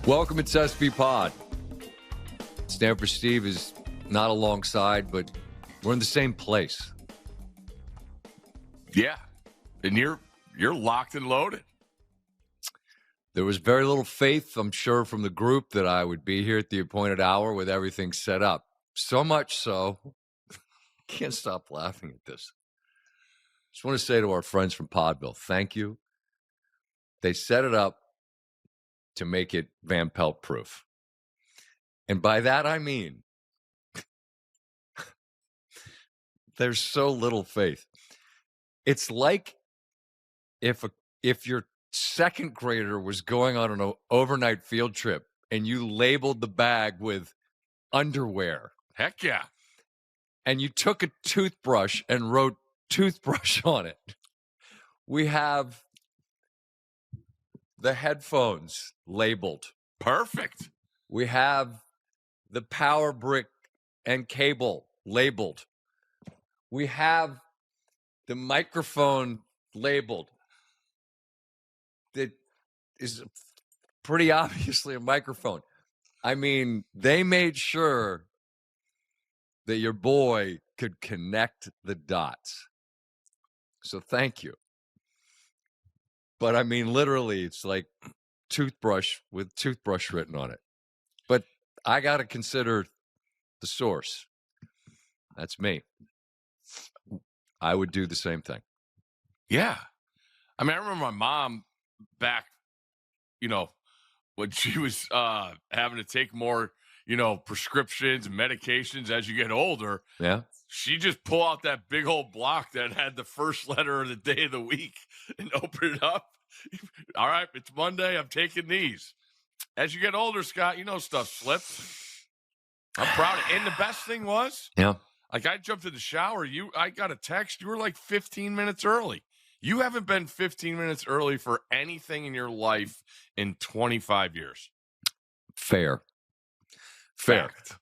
Welcome, it's SVPod. Stanford Steve is not alongside, but we're in the same place. Yeah, and you're locked and loaded. There was very little faith, I'm sure, from the group that I would be here at the appointed hour with everything set up. So much so, can't stop laughing at this. Just want to say to our friends from Podville, thank you. They set it up to make it Van Pelt proof. And by that, I mean, there's so little faith. It's like if your second grader was going on an overnight field trip and you labeled the bag with underwear. Heck yeah. And you took a toothbrush and wrote toothbrush on it. We have the headphones labeled. Perfect. We have the power brick and cable labeled. We have the microphone labeled. That is pretty obviously a microphone. I mean, they made sure that your boy could connect the dots. So thank you. But I mean, literally, it's like toothbrush with toothbrush written on it. But I got to consider the source. That's me. I would do the same thing. Yeah. I mean, I remember my mom back, when she was having to take more, prescriptions and medications as you get older. Yeah. She just pull out that big old block that had the first letter of the day of the week and open it up. All right, it's Monday. I'm taking these. As you get older, Scott, stuff slips. I'm proud of it. And the best thing was, like I jumped in the shower. I got a text. You were like 15 minutes early. You haven't been 15 minutes early for anything in your life in 25 years. Fair. Fact.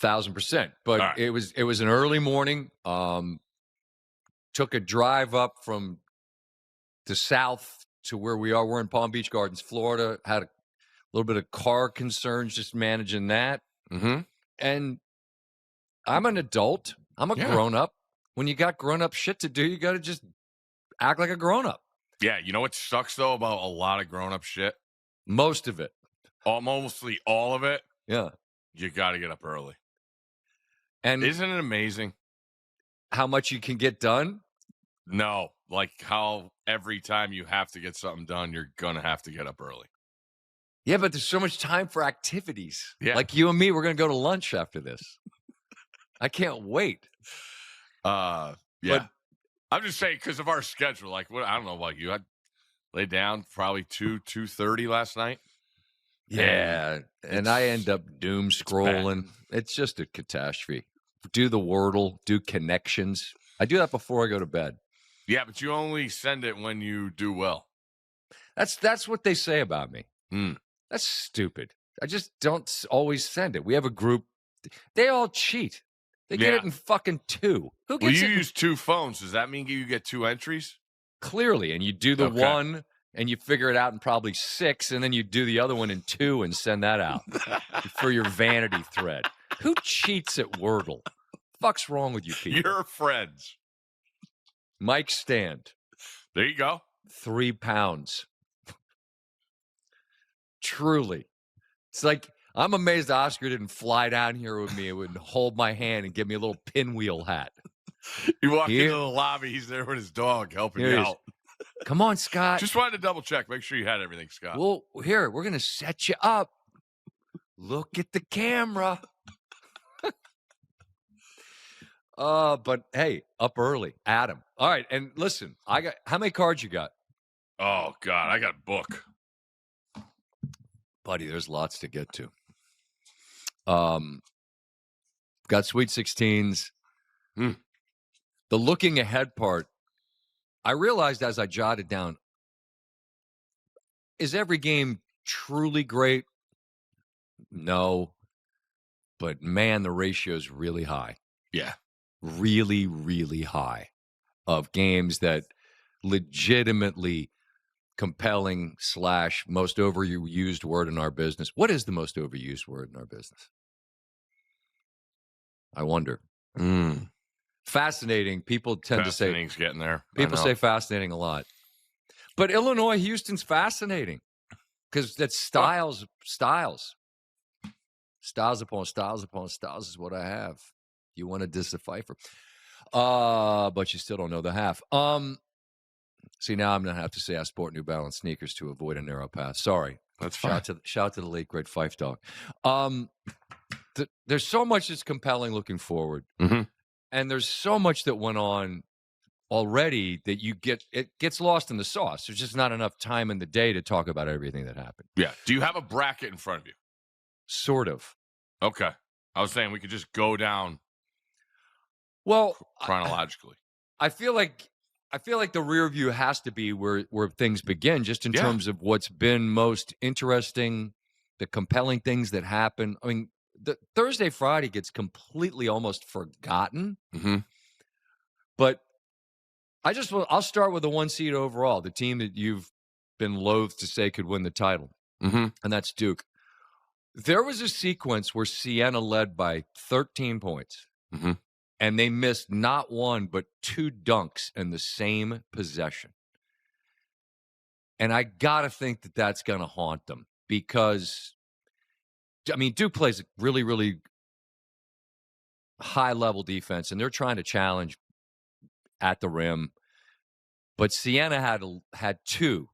1,000%. But right. it was an early morning. Took a drive up from the south to where we are. We're in Palm Beach Gardens, Florida. Had a little bit of car concerns, just managing that. Mm-hmm. And I'm an adult. I'm a grown-up. When you got grown-up shit to do, you got to just act like a grown-up. Yeah, you know what sucks, though, about a lot of grown-up shit? Most of it. Mostly all of it. Yeah. You got to get up early. And isn't it amazing how much you can get done? No, like how every time you have to get something done, you're going to have to get up early. Yeah, but there's so much time for activities. Yeah. Like you and me, we're going to go to lunch after this. I can't wait. Yeah. But I'm just saying because of our schedule. Like, I don't know about you. I laid down probably 2:30 last night. Yeah, and I end up doom scrolling. It's just a catastrophe. Do the Wordle, do connections. I do that before I go to bed. Yeah, but you only send it when you do well. That's what they say about me. Mm. That's stupid. I just don't always send it. We have a group. They all cheat. They get it in fucking two. Who gets you it? Use two phones. Does that mean you get two entries? Clearly, and you do the one, and you figure it out in probably 6, and then you do the other one in 2 and send that out for your vanity thread. Who cheats at Wordle? Fuck's wrong with you people? Your friends. Mike Stand. There you go. 3 pounds. Truly. It's like, I'm amazed Oscar didn't fly down here with me and would hold my hand and give me a little pinwheel hat. You walk into the lobby, he's there with his dog helping you out. Come on, Scott. Just wanted to double check. Make sure you had everything, Scott. Well, here, we're going to set you up. Look at the camera. But hey, up early. Adam. All right. And listen, how many cards you got? Oh, God. I got a book. Buddy, there's lots to get to. Got Sweet 16s. The looking ahead part, I realized as I jotted down, is every game truly great? No. But, man, the ratio is really high. Yeah. Really, really high of games that legitimately compelling / most overused word in our business. What is the most overused word in our business? I wonder. Fascinating. People tend to say. Fascinating's getting there. People say fascinating a lot. But Illinois, Houston's fascinating because that's styles. Styles upon styles upon styles is what I have. You want to decipher. But you still don't know the half. See, now I'm going to have to say I sport New Balance sneakers to avoid a narrow path. Sorry. That's fine. Shout out to the late, great Fife dog. There's so much that's compelling looking forward. Mm-hmm. And there's so much that went on already that it gets lost in the sauce. There's just not enough time in the day to talk about everything that happened. Yeah. Do you have a bracket in front of you? Sort of. Okay. I was saying we could just go down chronologically. I feel like the rear view has to be where things begin, just in terms of what's been most interesting, the compelling things that happen. I mean, the Thursday, Friday gets completely almost forgotten. Mm-hmm. But I'll start with the 1 seed overall, the team that you've been loath to say could win the title, and that's Duke. There was a sequence where Siena led by 13 points, and they missed not one but 2 dunks in the same possession. And I got to think that that's going to haunt them because, I mean, Duke plays a really, really high-level defense, and they're trying to challenge at the rim. But Siena had two.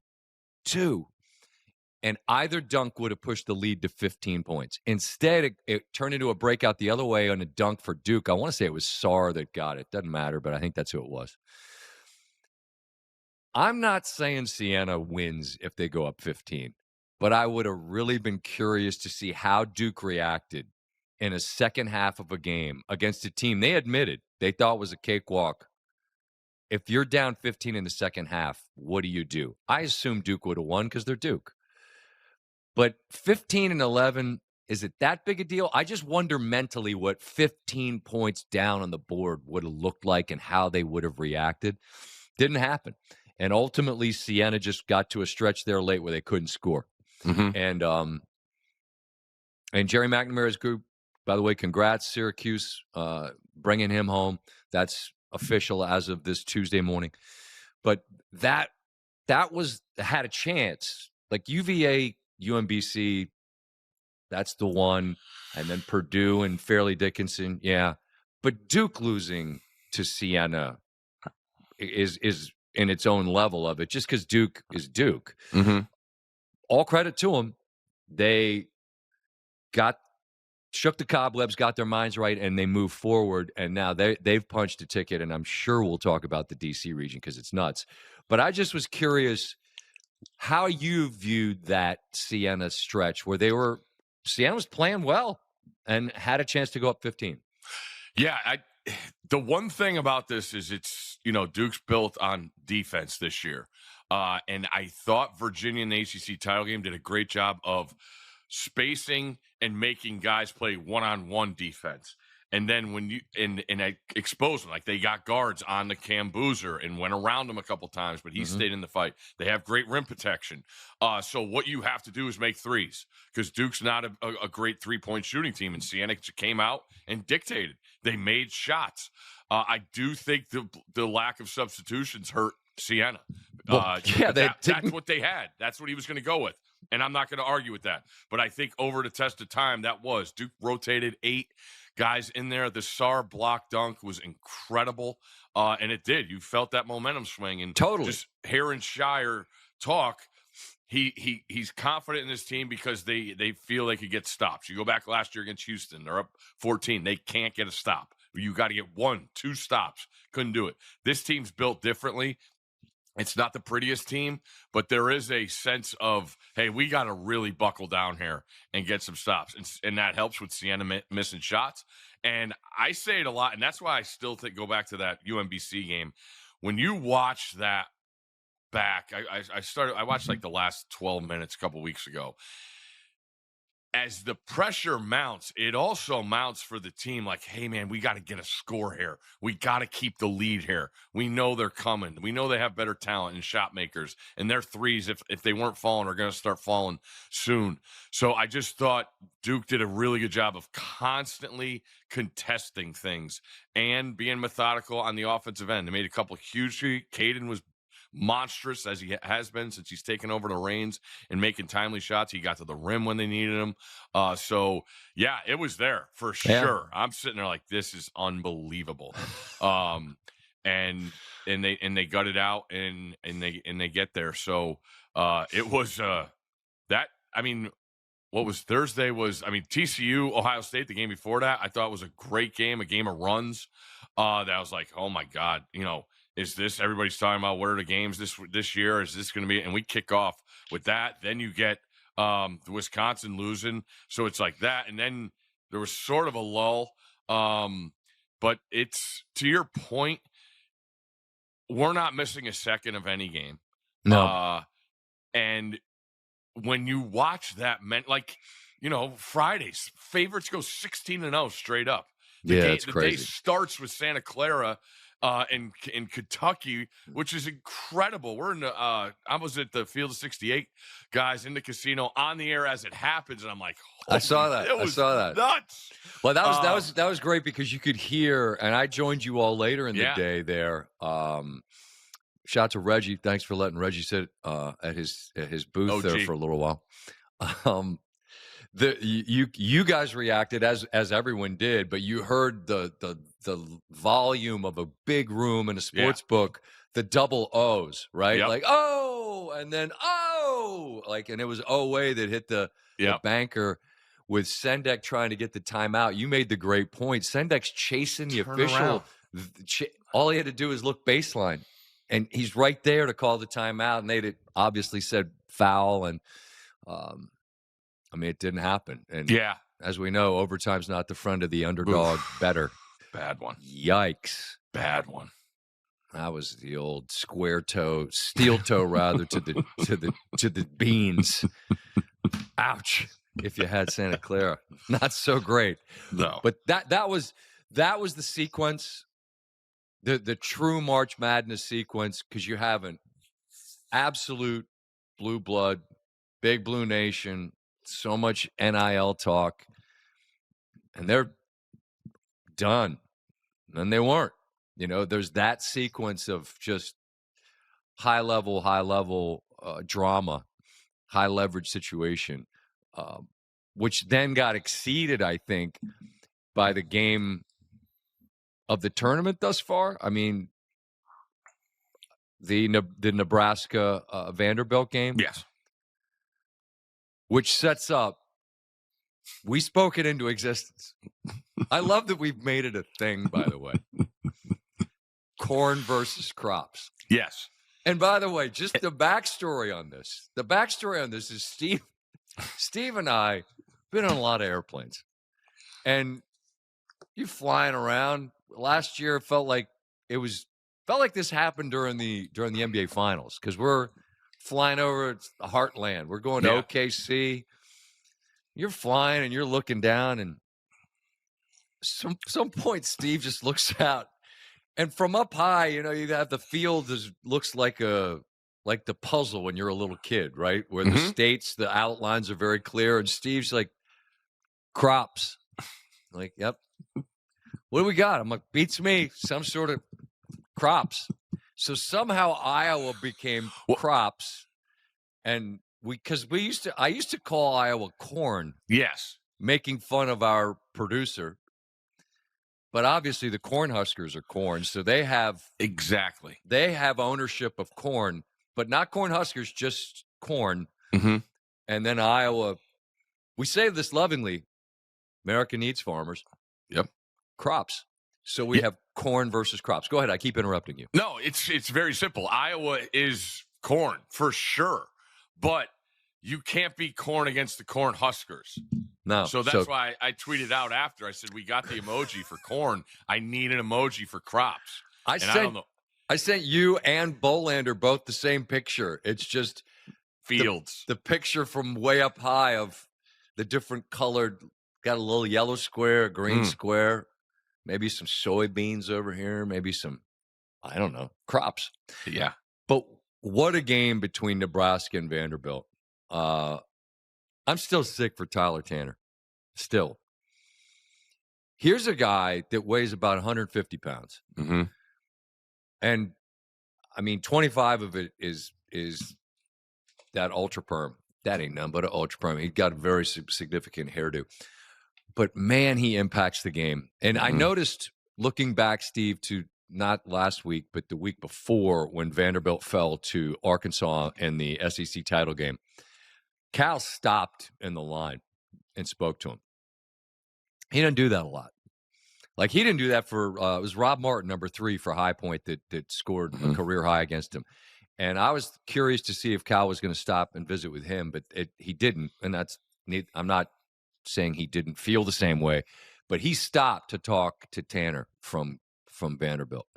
And either dunk would have pushed the lead to 15 points. Instead, it turned into a breakout the other way on a dunk for Duke. I want to say it was Sarr that got it. Doesn't matter, but I think that's who it was. I'm not saying Siena wins if they go up 15, but I would have really been curious to see how Duke reacted in a second half of a game against a team they admitted they thought was a cakewalk. If you're down 15 in the second half, what do? I assume Duke would have won because they're Duke. But 15-11, is it that big a deal? I just wonder mentally what 15 points down on the board would have looked like and how they would have reacted. Didn't happen. And ultimately, Siena just got to a stretch there late where they couldn't score. And Jerry McNamara's group, by the way, congrats, Syracuse, bringing him home. That's official as of this Tuesday morning. But that had a chance. Like UVA, UMBC, that's the one. And then Purdue and Fairleigh Dickinson, yeah. But Duke losing to Siena is in its own level of it, just because Duke is Duke. All credit to them. They shook the cobwebs, got their minds right, and they moved forward. And now they've punched a ticket, and I'm sure we'll talk about the D.C. region because it's nuts. But I just was curious how you viewed that Siena stretch where Siena was playing well and had a chance to go up 15. Yeah, the one thing about this is it's, Duke's built on defense this year. And I thought Virginia in the ACC title game did a great job of spacing and making guys play one-on-one defense. And then when you I expose them, like they got guards on the Cam Boozer and went around him a couple times, but he stayed in the fight. They have great rim protection. So what you have to do is make threes because Duke's not a great three-point shooting team, and Siena came out and dictated. They made shots. I do think the lack of substitutions hurt Siena. That's what they had. That's what he was going to go with. And I'm not going to argue with that. But I think over the test of time, Duke rotated 8 guys in there. The Sarr block dunk was incredible. And it did. You felt that momentum swing. And totally. Just hearing Shire talk, he's confident in his team because they feel they could get stops. You go back last year against Houston. They're up 14. They can't get a stop. You got to get 1, 2 stops. Couldn't do it. This team's built differently. It's not the prettiest team, but there is a sense of, hey, we got to really buckle down here and get some stops. And that helps with Siena missing shots. And I say it a lot, and that's why I still go back to that UMBC game. When you watch that back, I watched like the last 12 minutes a couple weeks ago. as the pressure mounts, it also mounts for the team like, hey, man, we got to get a score here. We got to keep the lead here. We know they're coming. We know they have better talent and shot makers, and their threes, if they weren't falling, are going to start falling soon. So I just thought Duke did a really good job of constantly contesting things and being methodical on the offensive end. They made a couple huge. Caden was monstrous, as he has been since he's taken over the reins and making timely shots. He got to the rim when they needed him. So yeah, it was there for sure. I'm sitting there like, this is unbelievable. And they gut it out and they get there. So it was that. I mean, what was Thursday was, I mean, TCU, Ohio State, the game before that, I thought was a great game, a game of runs. That was like, oh my God, is this, everybody's talking about what are the games this year? Is this going to be, and we kick off with that. Then you get the Wisconsin losing. So it's like that. And then there was sort of a lull. But it's, to your point, we're not missing a second of any game. No. And when you watch that, Fridays, favorites go 16-0 straight up. It's the crazy. day starts with Santa Clara in Kentucky, which is incredible. We're in the I was at the Field of 68, guys, in the casino on the air as it happens, and I'm like, I saw that. I saw that. Nuts. Well, that was great because you could hear, and I joined you all later in the day there. Shout out to Reggie. Thanks for letting Reggie sit at his booth there for a little while. You guys reacted as everyone did, but you heard the volume of a big room in a sports book, the double O's, right? Yep. Like, oh, and then oh, like, and it was Way that hit the banker with Sendek trying to get the timeout. You made the great point. Sendek's chasing the official. All he had to do is look baseline, and he's right there to call the timeout. And they obviously said foul, and I mean, it didn't happen. And as we know, overtime's not the friend of the underdog. Better. Bad one. Yikes. Bad one. That was the old square toe, steel toe rather to the beans. Ouch. If you had Santa Clara. Not so great. No. But that was the sequence, the true March Madness sequence, because you have an absolute blue blood, big blue nation, so much NIL talk, and they're done. And they weren't. There's that sequence of just high level drama, high leverage situation, which then got exceeded, I think, by the game of the tournament thus far. I mean, the Nebraska Vanderbilt game. Yes. Which sets up, we spoke it into existence. I love that we've made it a thing, by the way. Corn versus crops. Yes. And by the way, just the backstory on this. The backstory on this is Steve and I been on a lot of airplanes. And you flying around. Last year felt like this happened during the NBA Finals, because we're flying over the heartland. We're going to OKC. You're flying and you're looking down, and some point Steve just looks out, and from up high, you have the field looks like the puzzle when you're a little kid, right? Where the states, the outlines are very clear, and Steve's like, crops. I'm like, yep. What do we got? I'm like, beats me. Some sort of crops. So somehow Iowa became crops, and I used to call Iowa corn. Yes. Making fun of our producer. But obviously the Cornhuskers are corn, so they have ownership of corn, but not Cornhuskers, just corn. Mm-hmm. And then Iowa, we say this lovingly, America needs farmers. Yep. Crops. So we have corn versus crops. Go ahead. I keep interrupting you. No, it's very simple. Iowa is corn for sure, but you can't be corn against the Cornhuskers. No. So that's why I tweeted out after. I said, we got the emoji for corn. I need an emoji for crops. I don't know. I sent you and Bolander both the same picture. It's just fields. The picture from way up high of the different colored, got a little yellow square, a green square, maybe some soybeans over here, maybe some, I don't know, crops. Yeah. But what a game between Nebraska and Vanderbilt. I'm still sick for Tyler Tanner. Still. Here's a guy that weighs about 150 pounds. Mm-hmm. And, I mean, 25 of it is that ultra perm. That ain't none but an ultra perm. He's got a very significant hairdo. But, man, he impacts the game. And I noticed, looking back, Steve, to not last week, but the week before when Vanderbilt fell to Arkansas in the SEC title game, Cal stopped in the line and spoke to him. He didn't do that a lot. Like, he didn't do that for it was Rob Martin, number 3 for High Point, that scored a career high against him. And I was curious to see if Cal was going to stop and visit with him, but he didn't. And I'm not saying he didn't feel the same way, but he stopped to talk to Tanner from Vanderbilt.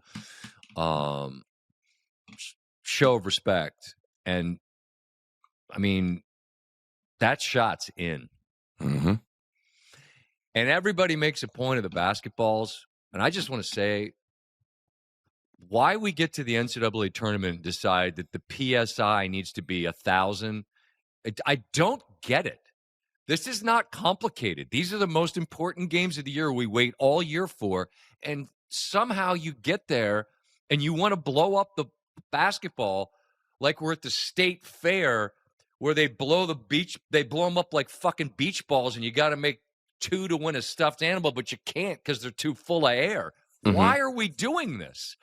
Show of respect. And, I mean, that shot's in. Mm-hmm. And everybody makes a point of the basketballs. And I just want to say, why we get to the NCAA tournament and decide that the PSI needs to be 1,000, I don't get it. This is not complicated. These are the most important games of the year we wait all year for. And somehow you get there and you want to blow up the basketball like we're at the state fair where they blow them up like fucking beach balls, and you got to make 2 to win a stuffed animal, but you can't because they're too full of air. Why are we doing this?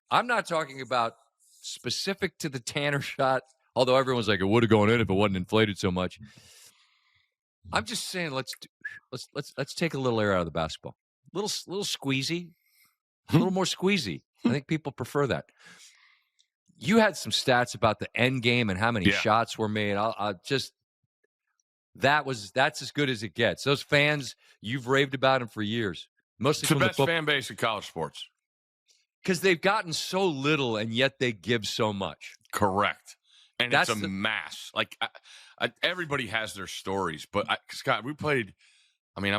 I'm not talking about specific to the Tanner shot, although everyone's like, it would have gone in if it wasn't inflated so much. I'm just saying, let's take a little air out of the basketball. Little squeezy, a little more squeezy. I think people prefer that. You had some stats about the end game and how many shots were made. That's as good as it gets. Those fans, you've raved about them for years. Mostly it's the best fan base in college sports. Because they've gotten so little and yet they give so much. Correct. And it's a mass. Like, everybody has their stories. But, Scott, I'm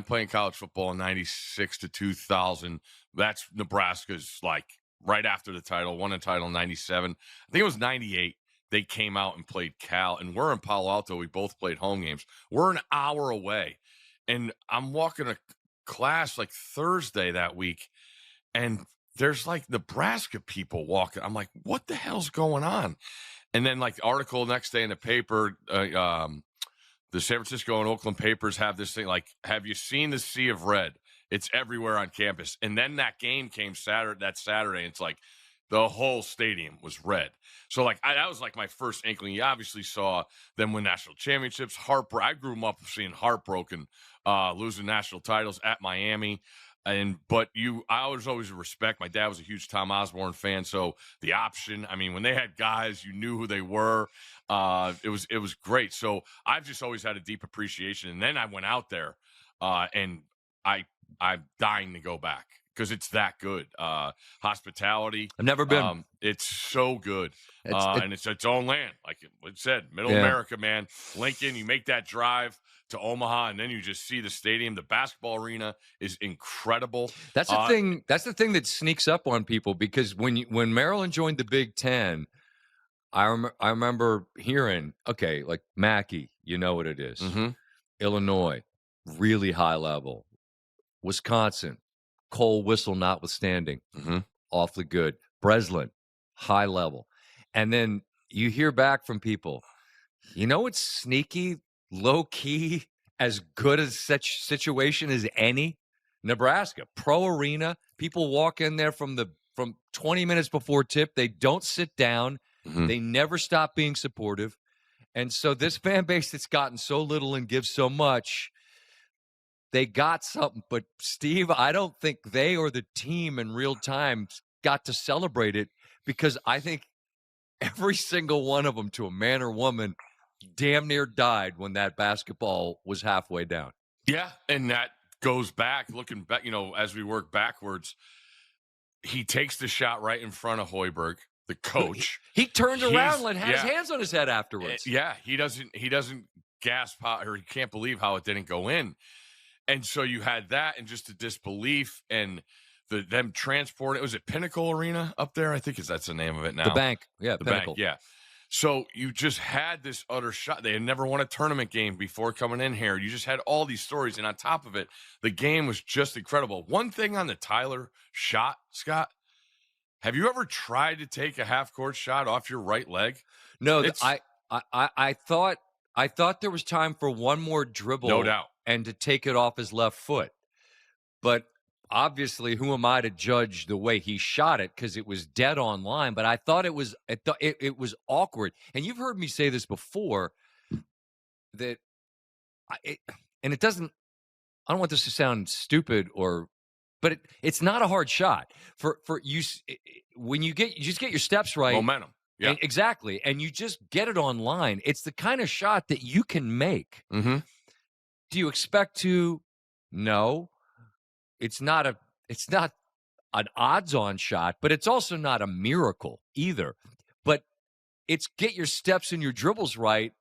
playing college football in 96 to 2000. That's Nebraska's, like, right after the title. Won a title in 97. I think it was 98. They came out and played Cal. And we're in Palo Alto. We both played home games. We're an hour away. And I'm walking to class, like, Thursday that week. And there's, like, Nebraska people walking. I'm like, what the hell's going on? And then, like, the article next day in the paper, the San Francisco and Oakland papers have this thing, like, have you seen the sea of red? It's everywhere on campus. And then that game came that Saturday, and it's like the whole stadium was red. So, like, that was, like, my first inkling. You obviously saw them win national championships. I grew up seeing heartbroken, losing national titles at Miami. But I always respect. My dad was a huge Tom Osborne fan, so the option. I mean, when they had guys, you knew who they were. It was great. So I've just always had a deep appreciation. And then I went out there, and I'm dying to go back because it's that good. Hospitality. I've never been. It's so good. And it's its own land, like it said, Middle America, man. Lincoln. You make that drive to Omaha, and then you just see the stadium. The basketball arena is incredible. That's the thing. That's the thing that sneaks up on people, because when Maryland joined the Big Ten, I remember hearing, okay, like Mackey, you know what it is. Mm-hmm. Illinois, really high level. Wisconsin, Kohl whistle notwithstanding, awfully good. Breslin, high level. And then you hear back from people, you know what's sneaky? Low key, as good a situation as any. Nebraska, pro arena. People walk in there from 20 minutes before tip. They don't sit down. They never stop being supportive. And so this fan base that's gotten so little and gives so much, they got something. But Steve, I don't think they or the team in real time got to celebrate it, because I think every single one of them, to a man or woman, damn near died when that basketball was halfway down. Yeah, and that goes back, looking back, as we work backwards, he takes the shot right in front of Hoiberg, the coach. He turned around and had his hands on his head afterwards. Yeah, he doesn't gasp how, or you can't believe how it didn't go in. And so you had that and just the disbelief and them transporting. Was it Pinnacle Arena up there? I think that's the name of it now. The bank. Yeah, the Pinnacle. bank, yeah. So you just had this utter shot. They had never won a tournament game before coming in here. You just had all these stories. And on top of it, the game was just incredible. One thing on the Tyler shot, Scott, have you ever tried to take a half-court shot off your right leg? No, I thought there was time for one more dribble. No doubt. And to take it off his left foot. But obviously, who am I to judge the way he shot it, because it was dead on line. But I thought it was awkward. And you've heard me say this before, that it doesn't – I don't want this to sound stupid but it's not a hard shot. For you, when you just get your steps right. Momentum. Yeah. Exactly. And you just get it on line. It's the kind of shot that you can make. Mm-hmm. Do you expect to? No. It's not an odds-on shot, but it's also not a miracle either. But it's get your steps and your dribbles right,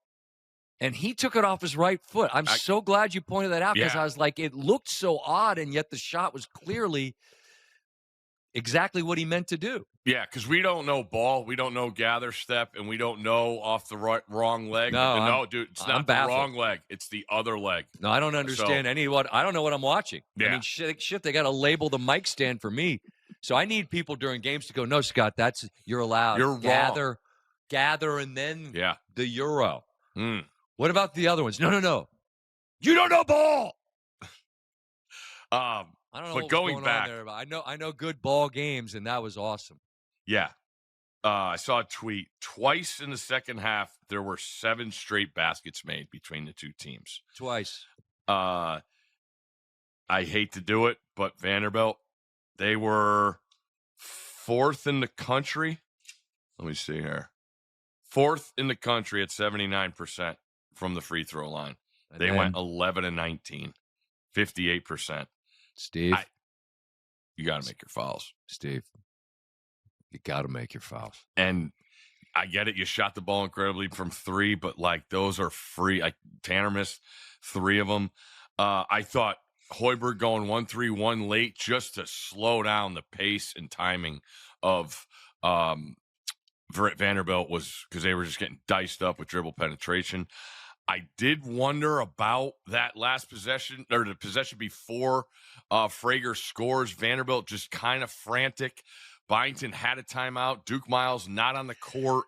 and he took it off his right foot. I'm so glad you pointed that out, because I was like, it looked so odd, and yet the shot was clearly exactly what he meant to do. Yeah, because we don't know ball, we don't know gather step, and we don't know off the wrong leg. No, dude, it's not the wrong leg; it's the other leg. No, I don't understand I don't know what I'm watching. Yeah. I mean, shit, they got to label the mic stand for me. So I need people during games to go, no, Scott, you're allowed. You're gather, and then the Euro. Mm. What about the other ones? No. You don't know ball. I don't know. But going back, there, but I know good ball games, and that was awesome. Yeah. I saw a tweet. Twice in the second half, there were 7 straight baskets made between the two teams. Twice. I hate to do it, but Vanderbilt, they were 4th in the country. Let me see here. 4th in the country at 79% from the free throw line. And they went 11-19, 58%. Steve, you got to make your fouls. Steve, you got to make your fouls. And I get it. You shot the ball incredibly from 3, but those are free. Tanner missed 3 of them. I thought Hoiberg going 1-3-1 late just to slow down the pace and timing of Vanderbilt was because they were just getting diced up with dribble penetration. I did wonder about that last possession, or the possession before Frager scores. Vanderbilt just kind of frantic. Byington had a timeout. Duke Miles not on the court,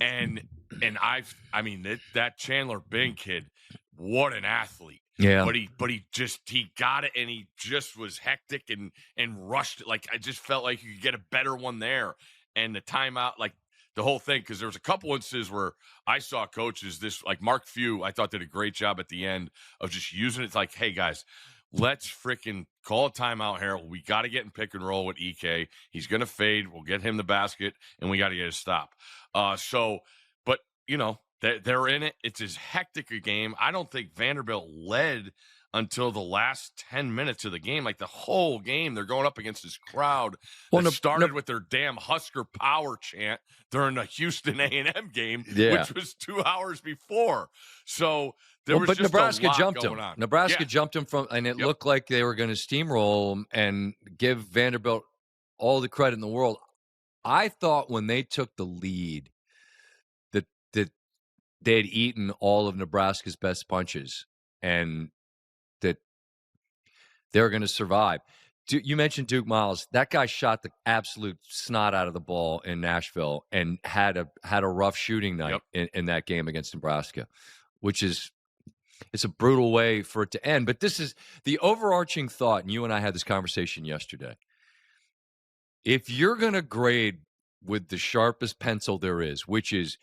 and that Chandler Bing kid, what an athlete! Yeah, but he got it, and he just was hectic and rushed it. I just felt like you could get a better one there, and the timeout, the whole thing, because there was a couple instances where I saw coaches, Mark Few, I thought did a great job at the end of just using it. It's hey, guys, let's freaking call a timeout here. We got to get in pick and roll with EK. He's going to fade. We'll get him the basket, and we got to get a stop. But, they're in it. It's as hectic a game. I don't think Vanderbilt led until the last 10 minutes of the game. The whole game, they're going up against this crowd that started with their damn Husker power chant during the Houston A&M game, which was 2 hours before. So there was just Nebraska a lot jumped going him. on. Nebraska jumped him and it looked like they were going to steamroll him and give Vanderbilt all the credit in the world. I thought when they took the lead that they had eaten all of Nebraska's best punches and that they're going to survive. You mentioned Duke Miles. That guy shot the absolute snot out of the ball in Nashville and had a rough shooting night in that game against Nebraska, which is it's a brutal way for it to end. But this is the overarching thought, and you and I had this conversation yesterday. If you're going to grade with the sharpest pencil there is, which is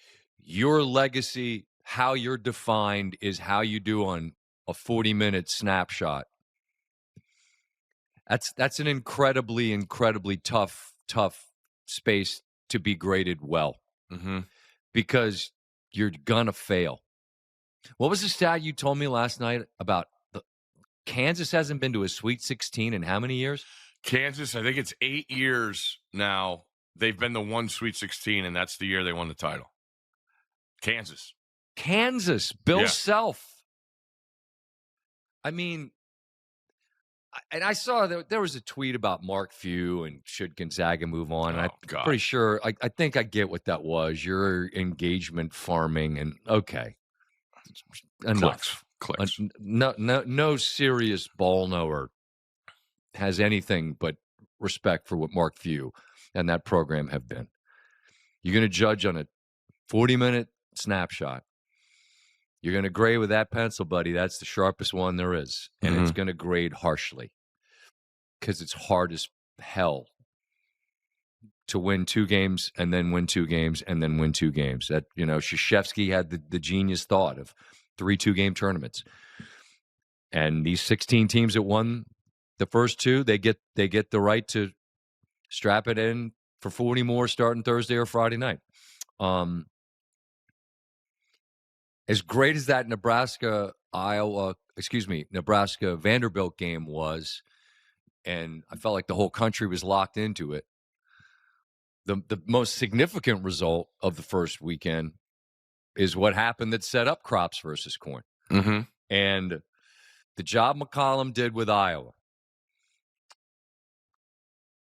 your legacy, how you're defined is how you do on a 40-minute snapshot. That's an incredibly, incredibly tough space to be graded well, because you're gonna fail. What was the stat you told me last night about Kansas hasn't been to a Sweet 16 in how many years? Kansas, I think it's 8 years now. They've been to one Sweet 16, and that's the year they won the title. Kansas. Kansas, Bill Self. I mean, and I saw that there was a tweet about Mark Few and should Gonzaga move on. And I'm pretty sure, I think I get what that was. Your engagement farming, and okay, enough. Clicks. No serious ball knower has anything but respect for what Mark Few and that program have been. You're going to judge on a 40-minute snapshot. You're going to grade with that pencil, buddy. That's the sharpest one there is. And it's going to grade harshly because it's hard as hell to win 2 games and then win 2 games and then win 2 games. That, Krzyzewski had the genius thought of 3 2-game tournaments. And these 16 teams that won the first 2, they get the right to strap it in for 40 more starting Thursday or Friday night. As great as that Nebraska-Vanderbilt game was, and I felt like the whole country was locked into it, the most significant result of the first weekend is what happened that set up crops versus corn. Mm-hmm. And the job McCollum did with Iowa,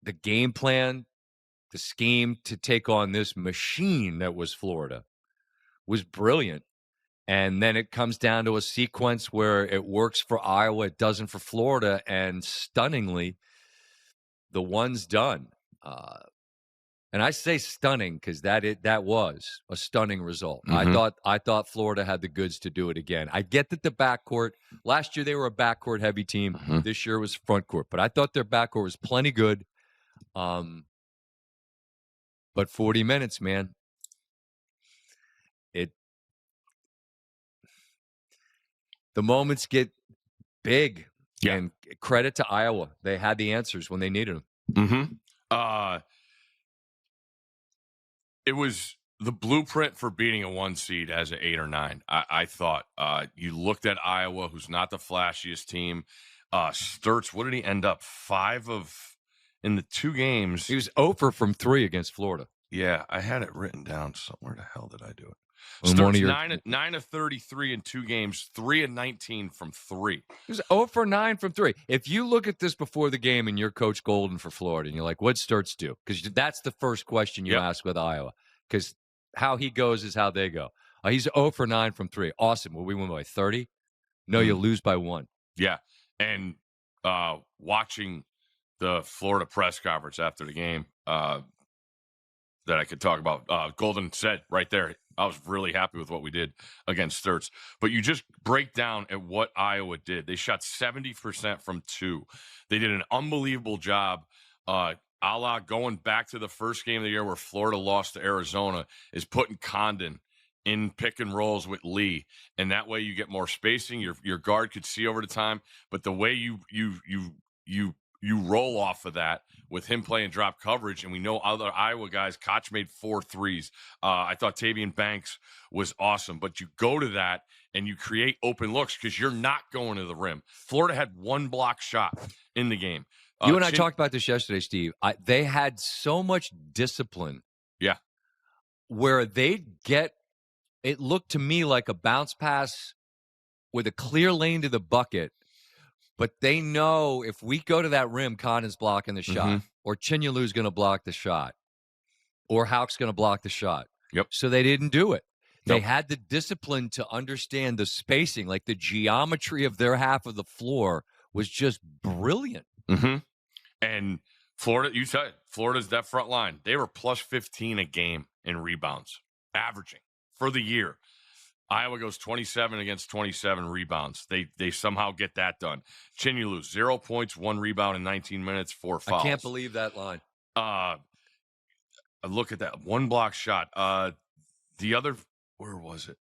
the game plan, the scheme to take on this machine that was Florida was brilliant. And then it comes down to a sequence where it works for Iowa, it doesn't for Florida, and stunningly, the one's done. And I say stunning because that was a stunning result. Mm-hmm. I thought Florida had the goods to do it again. I get that the backcourt last year they were a backcourt heavy team. Mm-hmm. This year was front court, but I thought their backcourt was plenty good. But 40 minutes, man. The moments get big, and credit to Iowa. They had the answers when they needed them. Mm-hmm. It was the blueprint for beating a 1 seed as an 8 or 9. I thought you looked at Iowa, who's not the flashiest team. Sturtz, what did he end up? 5 in the 2 games. He was 0 from 3 against Florida. Yeah, I had it written down somewhere. The hell did I do it? Sturtz, 9 of 33 in 2 games, 3 of 19 from 3. He was 0 for 9 from 3. If you look at this before the game and you're Coach Golden for Florida, and you're like, what'd Sturtz do? Because that's the first question you ask with Iowa. Because how he goes is how they go. He's 0 for 9 from 3. Awesome. Will we win by 30? No, you lose by 1. Yeah. And watching the Florida press conference after the game that I could talk about, Golden said right there, I was really happy with what we did against Sturtz. But you just break down at what Iowa did. They shot 70% from 2. They did an unbelievable job. A la going back to the first game of the year where Florida lost to Arizona, is putting Condon in pick and rolls with Lee. And that way you get more spacing. Your guard could see over the time. But the way you roll off of that with him playing drop coverage, and we know other Iowa guys, Koch made 4 threes. I thought Tavian Banks was awesome. But you go to that and you create open looks because you're not going to the rim. Florida had 1 block shot in the game. You and I talked about this yesterday, Steve. They had so much discipline. Yeah. Where they'd get, it looked to me like a bounce pass with a clear lane to the bucket. But they know if we go to that rim, Condon's blocking the shot, or Chinyalu's going to block the shot, or Houck's going to block the shot. Yep. So they didn't do it. They had the discipline to understand the spacing, like the geometry of their half of the floor was just brilliant. Mm-hmm. And Florida, you said Florida's that front line. They were plus 15 a game in rebounds, averaging for the year. Iowa goes 27 against 27 rebounds. They somehow get that done. Chinyalu, 0 points, 1 rebound in 19 minutes, 4 fouls. I can't believe that line. Look at that 1 block shot. The other, where was it?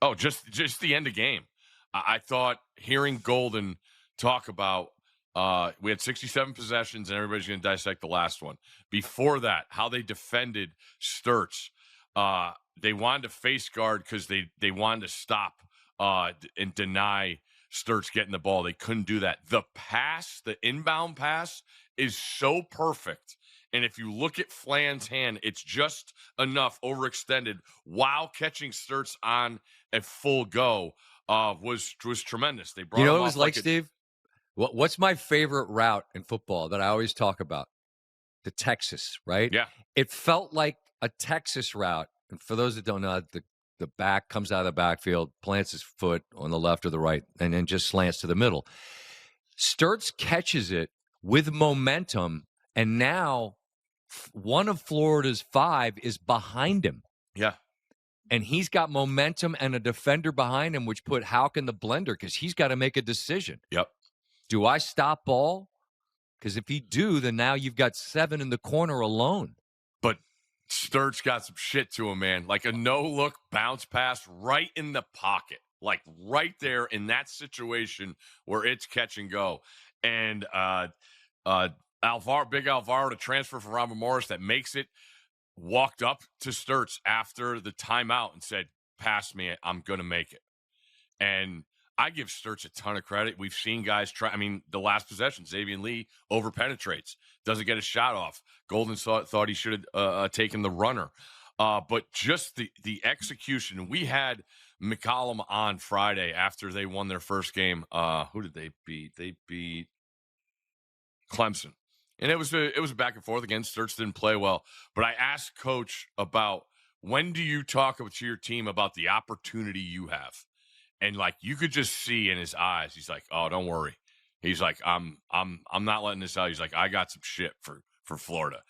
Oh, just the end of game. I thought hearing Golden talk about we had 67 possessions and everybody's going to dissect the last one. Before that, how they defended Sturtz. They wanted to face guard because they wanted to stop and deny Sturtz getting the ball. They couldn't do that. The pass, the inbound pass, is so perfect And if you look at Flan's hand, it's just enough overextended while catching Sturtz on a full go was tremendous. They brought You know him what it was off like, Steve? What's my favorite route in football that I always talk about? The Texas, right? Yeah. It felt like a Texas route. And for those that don't know, the back comes out of the backfield, plants his foot on the left or the right, and then just slants to the middle. Sturtz catches it with momentum, and now one of Florida's 5 is behind him. Yeah. And he's got momentum and a defender behind him, which put Houck in the blender because he's got to make a decision. Yep. Do I stop ball? Because if you do, then now you've got 7 in the corner alone. But Sturtz got some shit to him, man. Like a no-look bounce pass right in the pocket. Like right there in that situation where it's catch and go. And Big Alvaro to transfer from Robert Morris that makes it, walked up to Sturtz after the timeout and said, pass me, I'm going to make it. And I give Sturtz a ton of credit. We've seen guys try. I mean, the last possession, Xavier Lee over-penetrates, doesn't get a shot off. Golden thought he should have taken the runner. But just the execution. We had McCollum on Friday after they won their first game. Who did they beat? They beat Clemson. And it was a back and forth again. Sturtz didn't play well. But I asked Coach about when do you talk to your team about the opportunity you have? And like you could just see in his eyes, he's like, "Oh, don't worry." He's like, "I'm not letting this out." He's like, "I got some shit for Florida."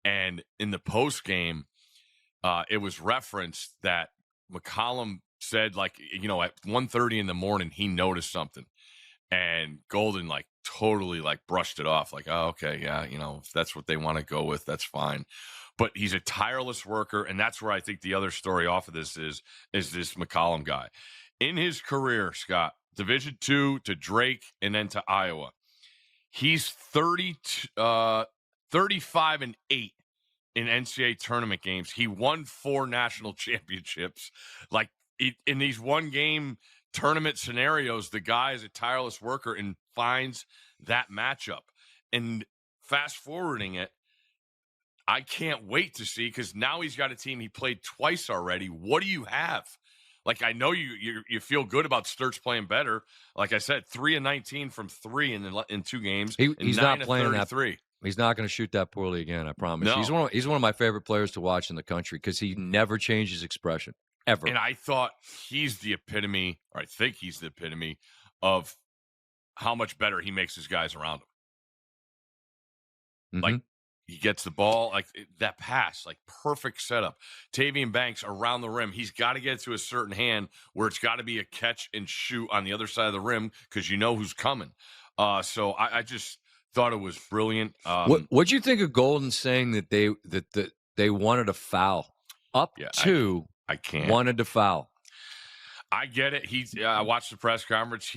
And in the post game, it was referenced that McCollum said, like, you know, at 1:30 in the morning, he noticed something, and Golden like totally like brushed it off, like, "Oh, okay, yeah, you know, if that's what they want to go with, that's fine." But he's a tireless worker, and that's where I think the other story off of this is this McCollum guy. In his career, Scott, Division II to Drake and then to Iowa, he's 35-8 in NCAA tournament games. He won 4 national championships. Like in these one-game tournament scenarios, the guy is a tireless worker and finds that matchup. And fast forwarding it, I can't wait to see, because now he's got a team he played twice already. What do you have? Like, I know you feel good about Sturtz playing better. Like I said, 3 of 19 from 3 in 2 games. He's not playing that 3. He's not going to shoot that poorly again, I promise. No. He's one of my favorite players to watch in the country because he never changes expression, ever. And I thought he's the epitome, or I think he's the epitome of how much better he makes his guys around him. Like, he gets the ball, like that pass, like perfect setup. Tavian Banks around the rim. He's got to get it to a certain hand where it's got to be a catch and shoot on the other side of the rim because you know who's coming. So I just thought it was brilliant. What'd you think of Golden saying that they wanted a foul up to? I can't. Wanted to foul. I get it. I watched the press conference.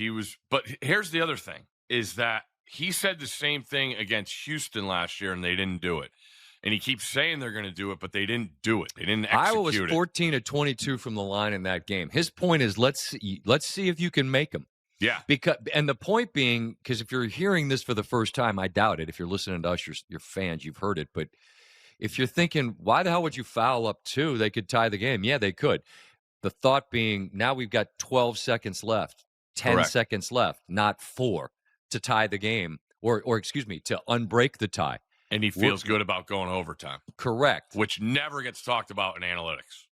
But here's the other thing: is that he said the same thing against Houston last year, and they didn't do it. And he keeps saying they're going to do it, but they didn't do it. They didn't execute Iowa was it. 14 of 22 from the line in that game. His point is, let's see if you can make them. Yeah. And the point being, because if you're hearing this for the first time, I doubt it. If you're listening to us, you're fans, you've heard it. But if you're thinking, why the hell would you foul up 2? They could tie the game. Yeah, they could. The thought being, now we've got 12 seconds left, 10 Correct. seconds left, not 4 to tie the game, or excuse me, to unbreak the tie. And he feels good about going overtime. Correct. Which never gets talked about in analytics.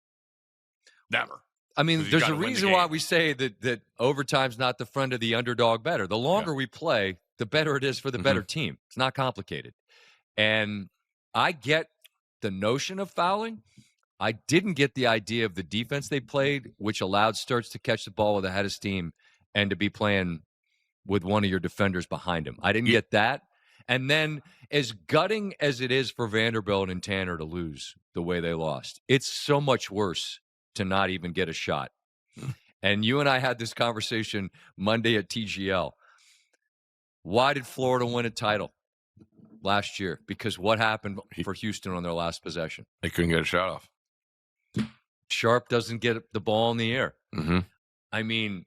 Never. I mean, there's a reason why we say that overtime's not the friend of the underdog better. The longer we play, the better it is for the better team. It's not complicated. And I get the notion of fouling. I didn't get the idea of the defense they played, which allowed Sturtz to catch the ball with a head of steam and to be playing with one of your defenders behind him. I didn't get that. And then as gutting as it is for Vanderbilt and Tanner to lose the way they lost, it's so much worse to not even get a shot. And you and I had this conversation Monday at TGL. Why did Florida win a title last year? Because what happened for Houston on their last possession? They couldn't get a shot off. Sharp doesn't get the ball in the air. I mean,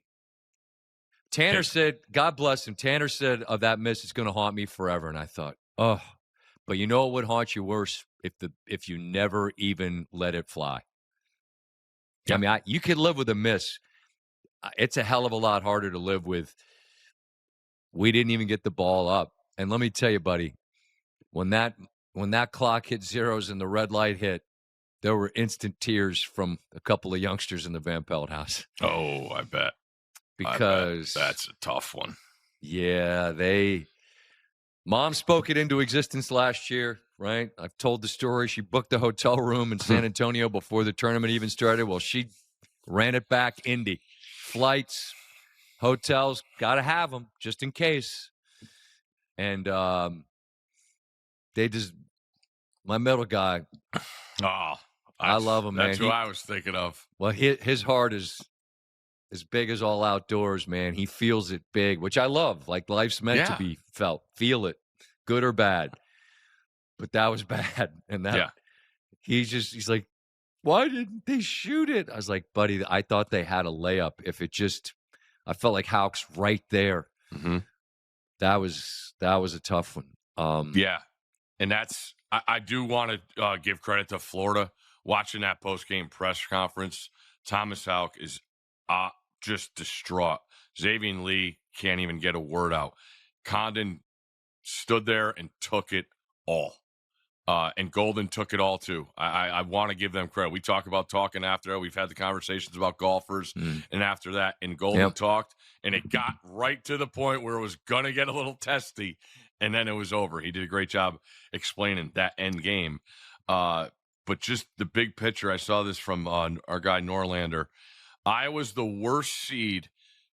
Tanner said, God bless him, Tanner said of that miss, it's going to haunt me forever. And I thought, oh, But you know what would haunt you worse if you never even let it fly. Yeah. I mean, you could live with a miss. It's a hell of a lot harder to live with. We didn't even get the ball up. And let me tell you, buddy, when that clock hit zeros and the red light hit, there were instant tears from a couple of youngsters in the Van Pelt house. Oh, I bet. Because that's a tough one. Yeah, Mom spoke it into existence last year, right? I've told the story. She booked a hotel room in San Antonio before the tournament even started. Well, she ran it back Indy. Flights, hotels, got to have them just in case. And my middle guy. Oh, I love him, man. That's who I was thinking of. Well, his heart is as big as all outdoors, man. He feels it big, which I love. Like life's meant to be felt. Feel it, good or bad. But that was bad. And he's like, why didn't they shoot it? I was like, buddy, I thought they had a layup. I felt like Houck's right there. Mm-hmm. That was a tough one. Yeah. And I do want to give credit to Florida. Watching that post-game press conference, Thomas Houck is just distraught. Xavier Lee can't even get a word out. Condon stood there and took it all. And Golden took it all, too. I want to give them credit. We talk about talking after that. We've had the conversations about golfers. And after that, and Golden talked, and it got right to the point where it was going to get a little testy, and then it was over. He did a great job explaining that end game. But just the big picture, I saw this from our guy Norlander. Iowa's the worst seed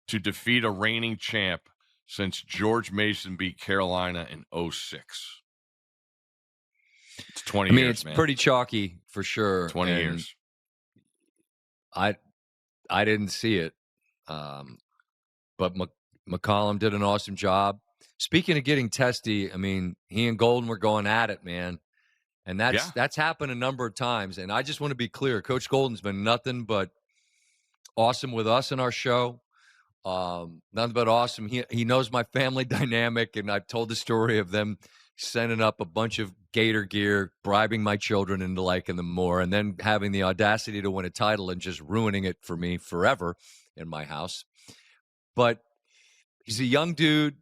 to defeat a reigning champ since George Mason beat Carolina in 2006. It's 20 years, it's man. Pretty chalky for sure. 20 years. I didn't see it. But McCollum did an awesome job. Speaking of getting testy, I mean, he and Golden were going at it, man. And that's happened a number of times. And I just want to be clear. Coach Golden's been nothing but awesome with us in our show. Nothing but awesome. He knows my family dynamic, and I've told the story of them sending up a bunch of Gator gear, bribing my children into liking them more, and then having the audacity to win a title and just ruining it for me forever in my house. But he's a young dude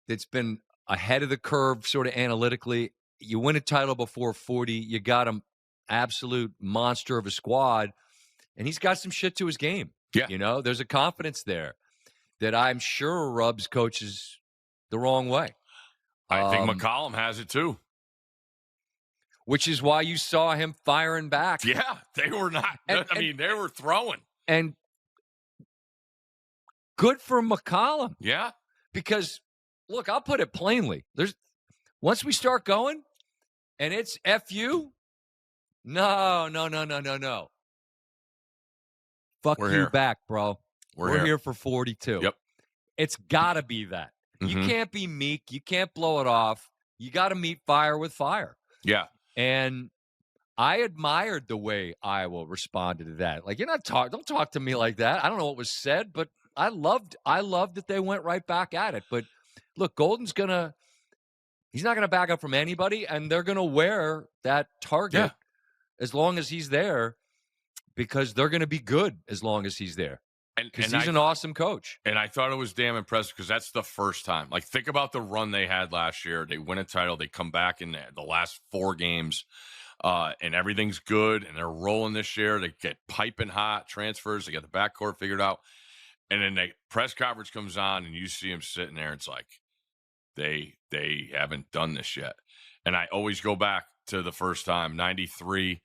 that's been ahead of the curve sort of analytically. You win a title before 40. You got an absolute monster of a squad, and he's got some shit to his game. Yeah. You know, there's a confidence there that I'm sure rubs coaches the wrong way. I think McCollum has it too. Which is why you saw him firing back. Yeah, they were not. They were throwing. And good for McCollum. Yeah. Because, look, I'll put it plainly. Once we start going and it's FU, no. Fuck We're you here. back, bro. We're here for 42. Yep. It's got to be that. You can't be meek. You can't blow it off. You got to meet fire with fire. Yeah. And I admired the way Iowa responded to that. Like, don't talk to me like that. I don't know what was said, but I loved that they went right back at it. But look, Golden's he's not gonna back up from anybody, and they're gonna wear that target as long as he's there, because they're gonna be good as long as he's there. Because he's an awesome coach. And I thought it was damn impressive because that's the first time. Like, think about the run they had last year. They win a title. They come back in the last 4 games, and everything's good, and they're rolling this year. They get piping hot transfers. They got the backcourt figured out. And then the press conference comes on, and you see them sitting there. It's like they haven't done this yet. And I always go back to the first time, 93,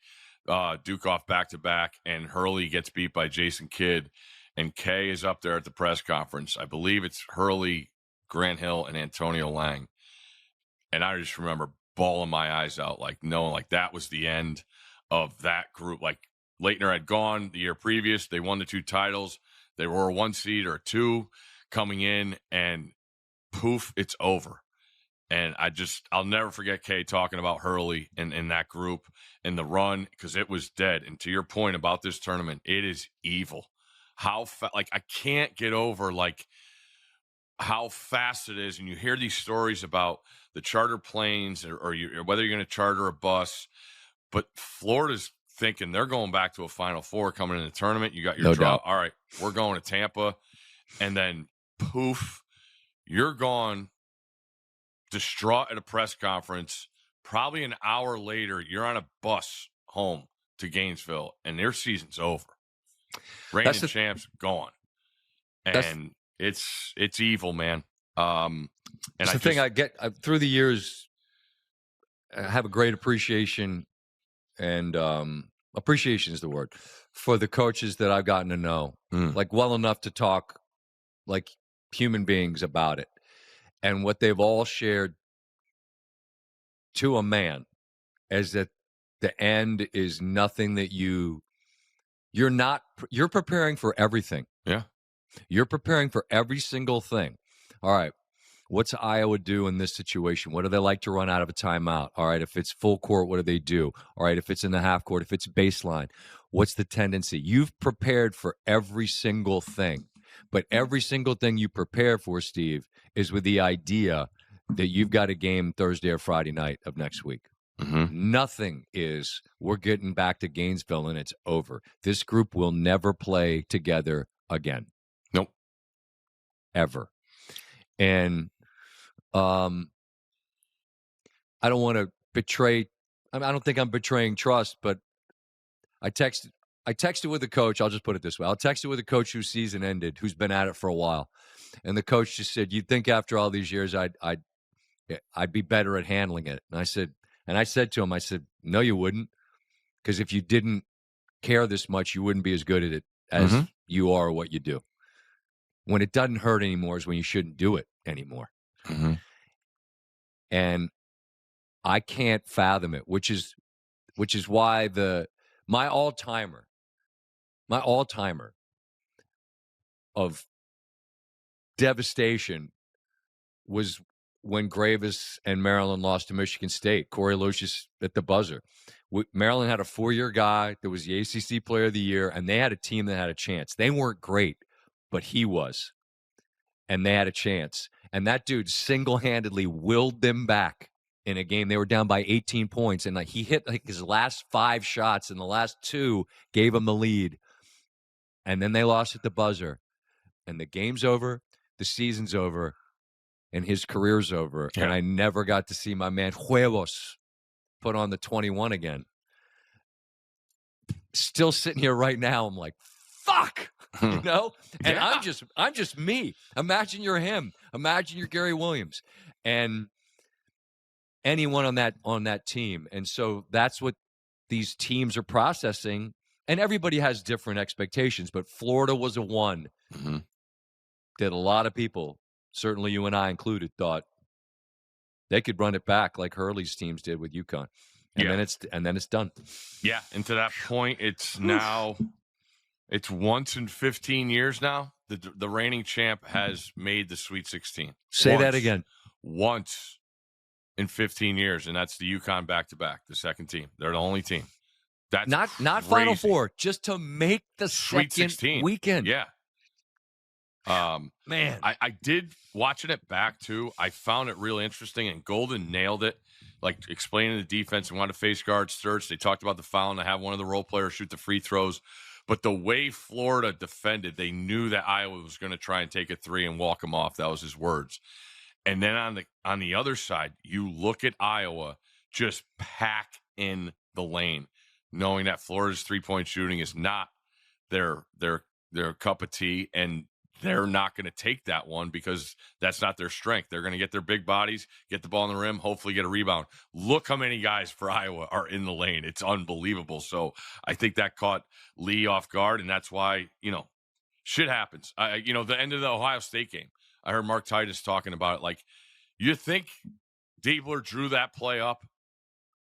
Duke off back-to-back, and Hurley gets beat by Jason Kidd. And Kay is up there at the press conference. I believe it's Hurley, Grant Hill, and Antonio Lang. And I just remember bawling my eyes out, like knowing like that was the end of that group. Like Leitner had gone the year previous. They won the 2 titles. They were a 1 seed or 2 coming in, and poof, it's over. And I'll never forget Kay talking about Hurley and that group and the run, because it was dead. And to your point about this tournament, it is evil. I can't get over like how fast it is. And you hear these stories about the charter planes or whether you're going to charter a bus. But Florida's thinking they're going back to a Final Four coming in the tournament. You got your draw. All right, we're going to Tampa. And then, poof, you're gone, distraught at a press conference. Probably an hour later, you're on a bus home to Gainesville, and their season's over. Reigning champs gone. And it's evil, man. And that's the thing I get through the years. I have a great appreciation, and appreciation is the word, for the coaches that I've gotten to know, like well enough to talk like human beings about it. And what they've all shared to a man is that the end is nothing that you're preparing for everything. Yeah. You're preparing for every single thing. All right. What's Iowa do in this situation? What do they like to run out of a timeout? All right. If it's full court, what do they do? All right. If it's in the half court, if it's baseline, what's the tendency? You've prepared for every single thing. But every single thing you prepare for, Steve, is with the idea that you've got a game Thursday or Friday night of next week. Mm-hmm. Nothing is, we're getting back to Gainesville and it's over. This group will never play together again. Nope. Ever. And I don't want to betray, I don't think I'm betraying trust, but I texted with the coach. I'll just put it this way. I'll text it with a coach whose season ended, who's been at it for a while. And the coach just said, you'd think after all these years, I'd be better at handling it. And I said to him, no, you wouldn't. Because if you didn't care this much, you wouldn't be as good at it as you are what you do. When it doesn't hurt anymore is when you shouldn't do it anymore. Mm-hmm. And I can't fathom it, which is why my all-timer of devastation was when Gravis and Maryland lost to Michigan State. Corey Lucius at the buzzer. Maryland had a 4-year guy that was the ACC Player of the Year, and they had a team that had a chance. They weren't great, but he was, and they had a chance. And that dude single-handedly willed them back in a game. They were down by 18 points, and he hit his last 5 shots, and the last 2 gave him the lead. And then they lost at the buzzer, and the game's over, the season's over, and his career's over. Yeah. And I never got to see my man Huevos put on the 21 again. Still sitting here right now, I'm like, fuck, you know? And I'm just me. Imagine you're him. Imagine you're Gary Williams and anyone on that team. And so that's what these teams are processing. And everybody has different expectations, but Florida was a one that a lot of people, certainly you and I included, thought they could run it back like Hurley's teams did with UConn. And then it's done. Yeah, and to that point, it's once in 15 years now the reigning champ has made the Sweet 16. Say that again. Once in 15 years, and that's the UConn back-to-back, the second team. They're the only team. That's not Final Four, just to make the Sweet second 16 weekend. Yeah. Man, I did watching it back too. I found it really interesting, and Golden nailed it. Like explaining the defense and wanted to face guard search. They talked about the foul and to have one of the role players shoot the free throws. But the way Florida defended, they knew that Iowa was going to try and take a 3 and walk them off. That was his words. And then on the other side, you look at Iowa just pack in the lane, knowing that Florida's 3-point shooting is not their cup of tea, and they're not going to take that one because that's not their strength. They're going to get their big bodies, get the ball in the rim, hopefully get a rebound. Look how many guys for Iowa are in the lane. It's unbelievable. So I think that caught Lee off guard, and that's why, shit happens. The end of the Ohio State game, I heard Mark Titus talking about it. Like, you think Diebler drew that play up?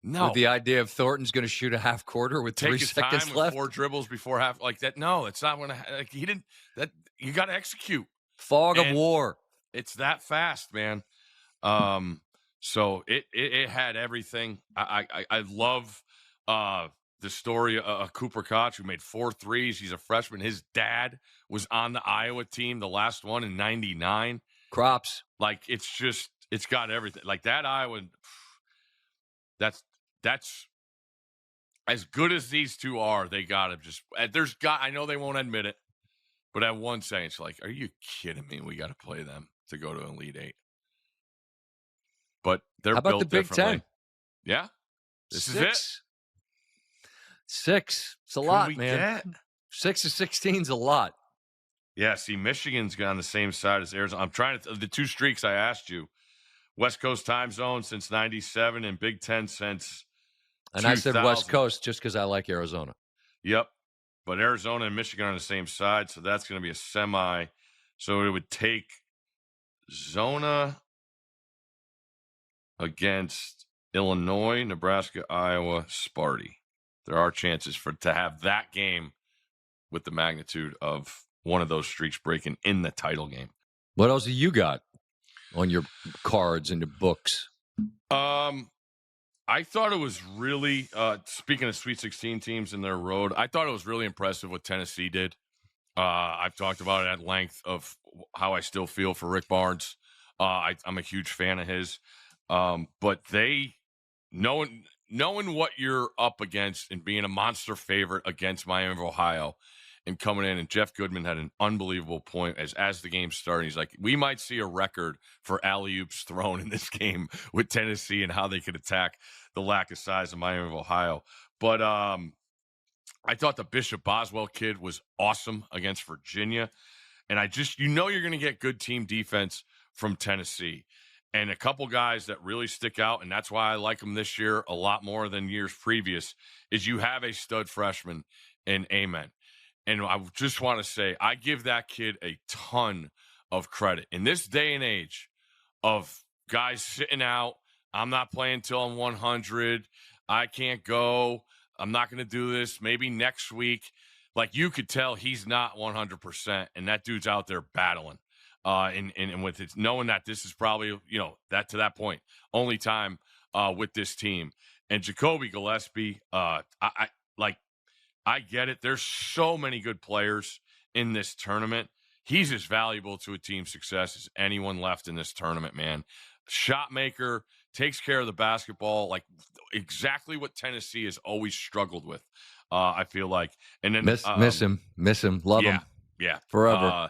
No. With the idea of Thornton's going to shoot a half quarter with 3 seconds left, 4 dribbles before half, like that. No, it's not going to. Like, he didn't. That you got to execute. Fog of war. It's that fast, man. So it had everything. I love the story of Cooper Koch, who made 4 threes. He's a freshman. His dad was on the Iowa team, the last one in '99. Crops. Like, it's just It's got everything. Like that Iowa, that's as good as these two are. They got to just. I know they won't admit it, but at one saying, it's like, are you kidding me? We got to play them to go to Elite Eight. But they're How about built the Big differently. Ten? Yeah, this is it. 6. It's a lot, man. 6 to 16 is a lot. Yeah, see, Michigan's on the same side as Arizona. I'm trying to the two streaks I asked you. West Coast time zone since 97 and Big Ten since And 2000. I said West Coast just because I like Arizona. Yep. But Arizona and Michigan are on the same side, so that's going to be a semi. So it would take Zona against Illinois, Nebraska, Iowa, Sparty. There are chances to have that game with the magnitude of one of those streaks breaking in the title game. What else have you got on your cards and your books? I thought it was really, speaking of Sweet 16 teams in their road, I thought it was really impressive what Tennessee did. I've talked about it at length of how I still feel for Rick Barnes. I'm a huge fan of his. But they, knowing what you're up against and being a monster favorite against Miami of Ohio and coming in, and Jeff Goodman had an unbelievable point as the game started. He's like, we might see a record for alley-oops thrown in this game with Tennessee and how they could attack the lack of size of Miami of Ohio. But I thought the Bishop Boswell kid was awesome against Virginia. And you're going to get good team defense from Tennessee. And a couple guys that really stick out, and that's why I like them this year a lot more than years previous, is you have a stud freshman in Amen. And I just want to say, I give that kid a ton of credit. In this day and age of guys sitting out, I'm not playing till I'm 100, I can't go, I'm not going to do this, maybe next week. Like, you could tell he's not 100%, and that dude's out there battling. And with it, knowing that this is probably, that to that point, only time with this team. And Jacoby Gillespie, I get it. There's so many good players in this tournament. He's as valuable to a team's success as anyone left in this tournament, man. Shot maker, takes care of the basketball, like exactly what Tennessee has always struggled with, I feel like. And then miss him, love him. Yeah. Forever.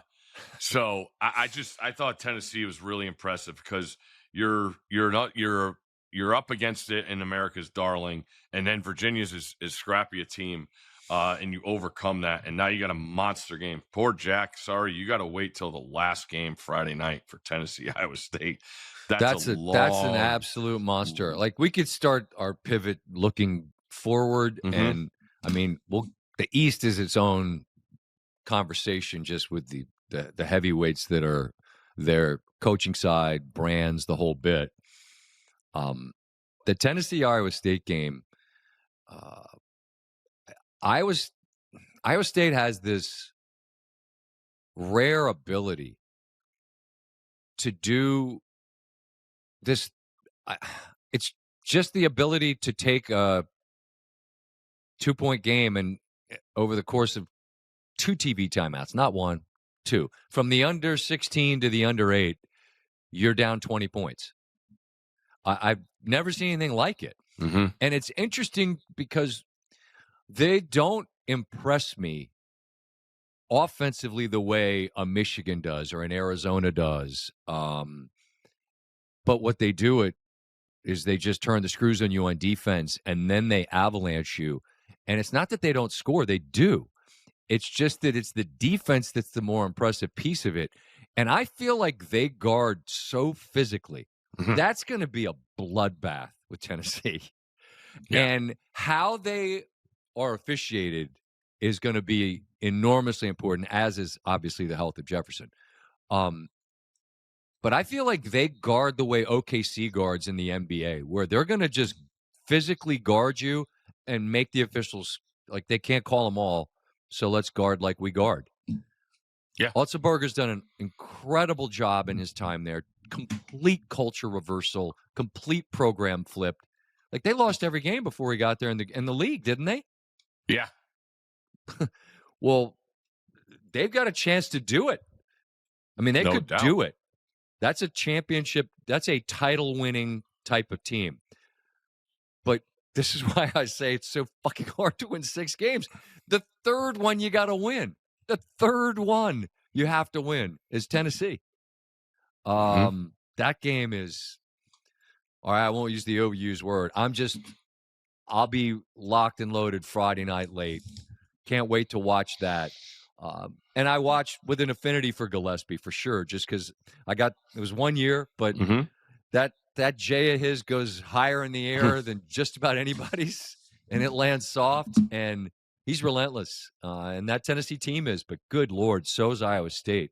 So I thought Tennessee was really impressive because you're up against it in America's darling, and then Virginia's is scrappy a team, and you overcome that, and now you got a monster game. Poor Jack, sorry, you got to wait till the last game Friday night for Tennessee Iowa State. That's an absolute monster. Like, we could start our pivot looking forward, and I mean, the East is its own conversation just with the heavyweights that are their coaching side, brands, the whole bit. The Tennessee-Iowa State game, Iowa State has this rare ability to do this. It's just the ability to take a 2-point game and over the course of 2 TV timeouts, not 1, 2. From the under 16 to the under 8, you're down 20 points. I've never seen anything like it. And it's interesting because they don't impress me offensively the way a Michigan does or an Arizona does. But what they do is they just turn the screws on you on defense, and then they avalanche you. And it's not that they don't score. They do. It's just that it's the defense that's the more impressive piece of it. And I feel like they guard so physically. That's going to be a bloodbath with Tennessee. Yeah. And how they are officiated is going to be enormously important, as is obviously the health of Jefferson. But I feel like they guard the way OKC guards in the NBA, where they're going to just physically guard you and make the officials, like, they can't call them all, so let's guard like we guard. Yeah. Otzelberger's done an incredible job in his time there. Complete culture reversal, complete program flipped. Like, they lost every game before he got there in the league, didn't they? Yeah. Well, they've got a chance to do it. I mean, they could do it. That's a championship. That's a title-winning type of team. But this is why I say it's so fucking hard to win 6 games. The third one you got to win. The third one you have to win is Tennessee. That game is, all right, I won't use the overused word. I'll be locked and loaded Friday night late. Can't wait to watch that. And I watch with an affinity for Gillespie for sure, just because it was 1 year, but that J of his goes higher in the air than just about anybody's, and it lands soft, and he's relentless. And that Tennessee team is, but good Lord, so is Iowa State.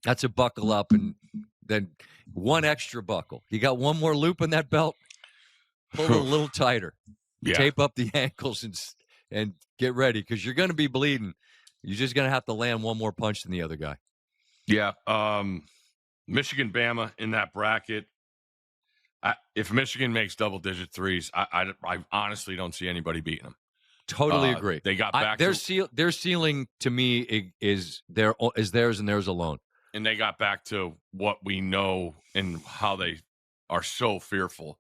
That's a buckle up, and then one extra buckle. You got one more loop in that belt, pull it a little tighter. Yeah. Tape up the ankles and get ready, because you're going to be bleeding. You're just going to have to land one more punch than the other guy. Yeah. Michigan, Bama in that bracket. If Michigan makes double-digit threes, I honestly don't see anybody beating them. Totally agree. They got back. Their ceiling to me is theirs and theirs alone. And they got back to what we know and how they are so fearful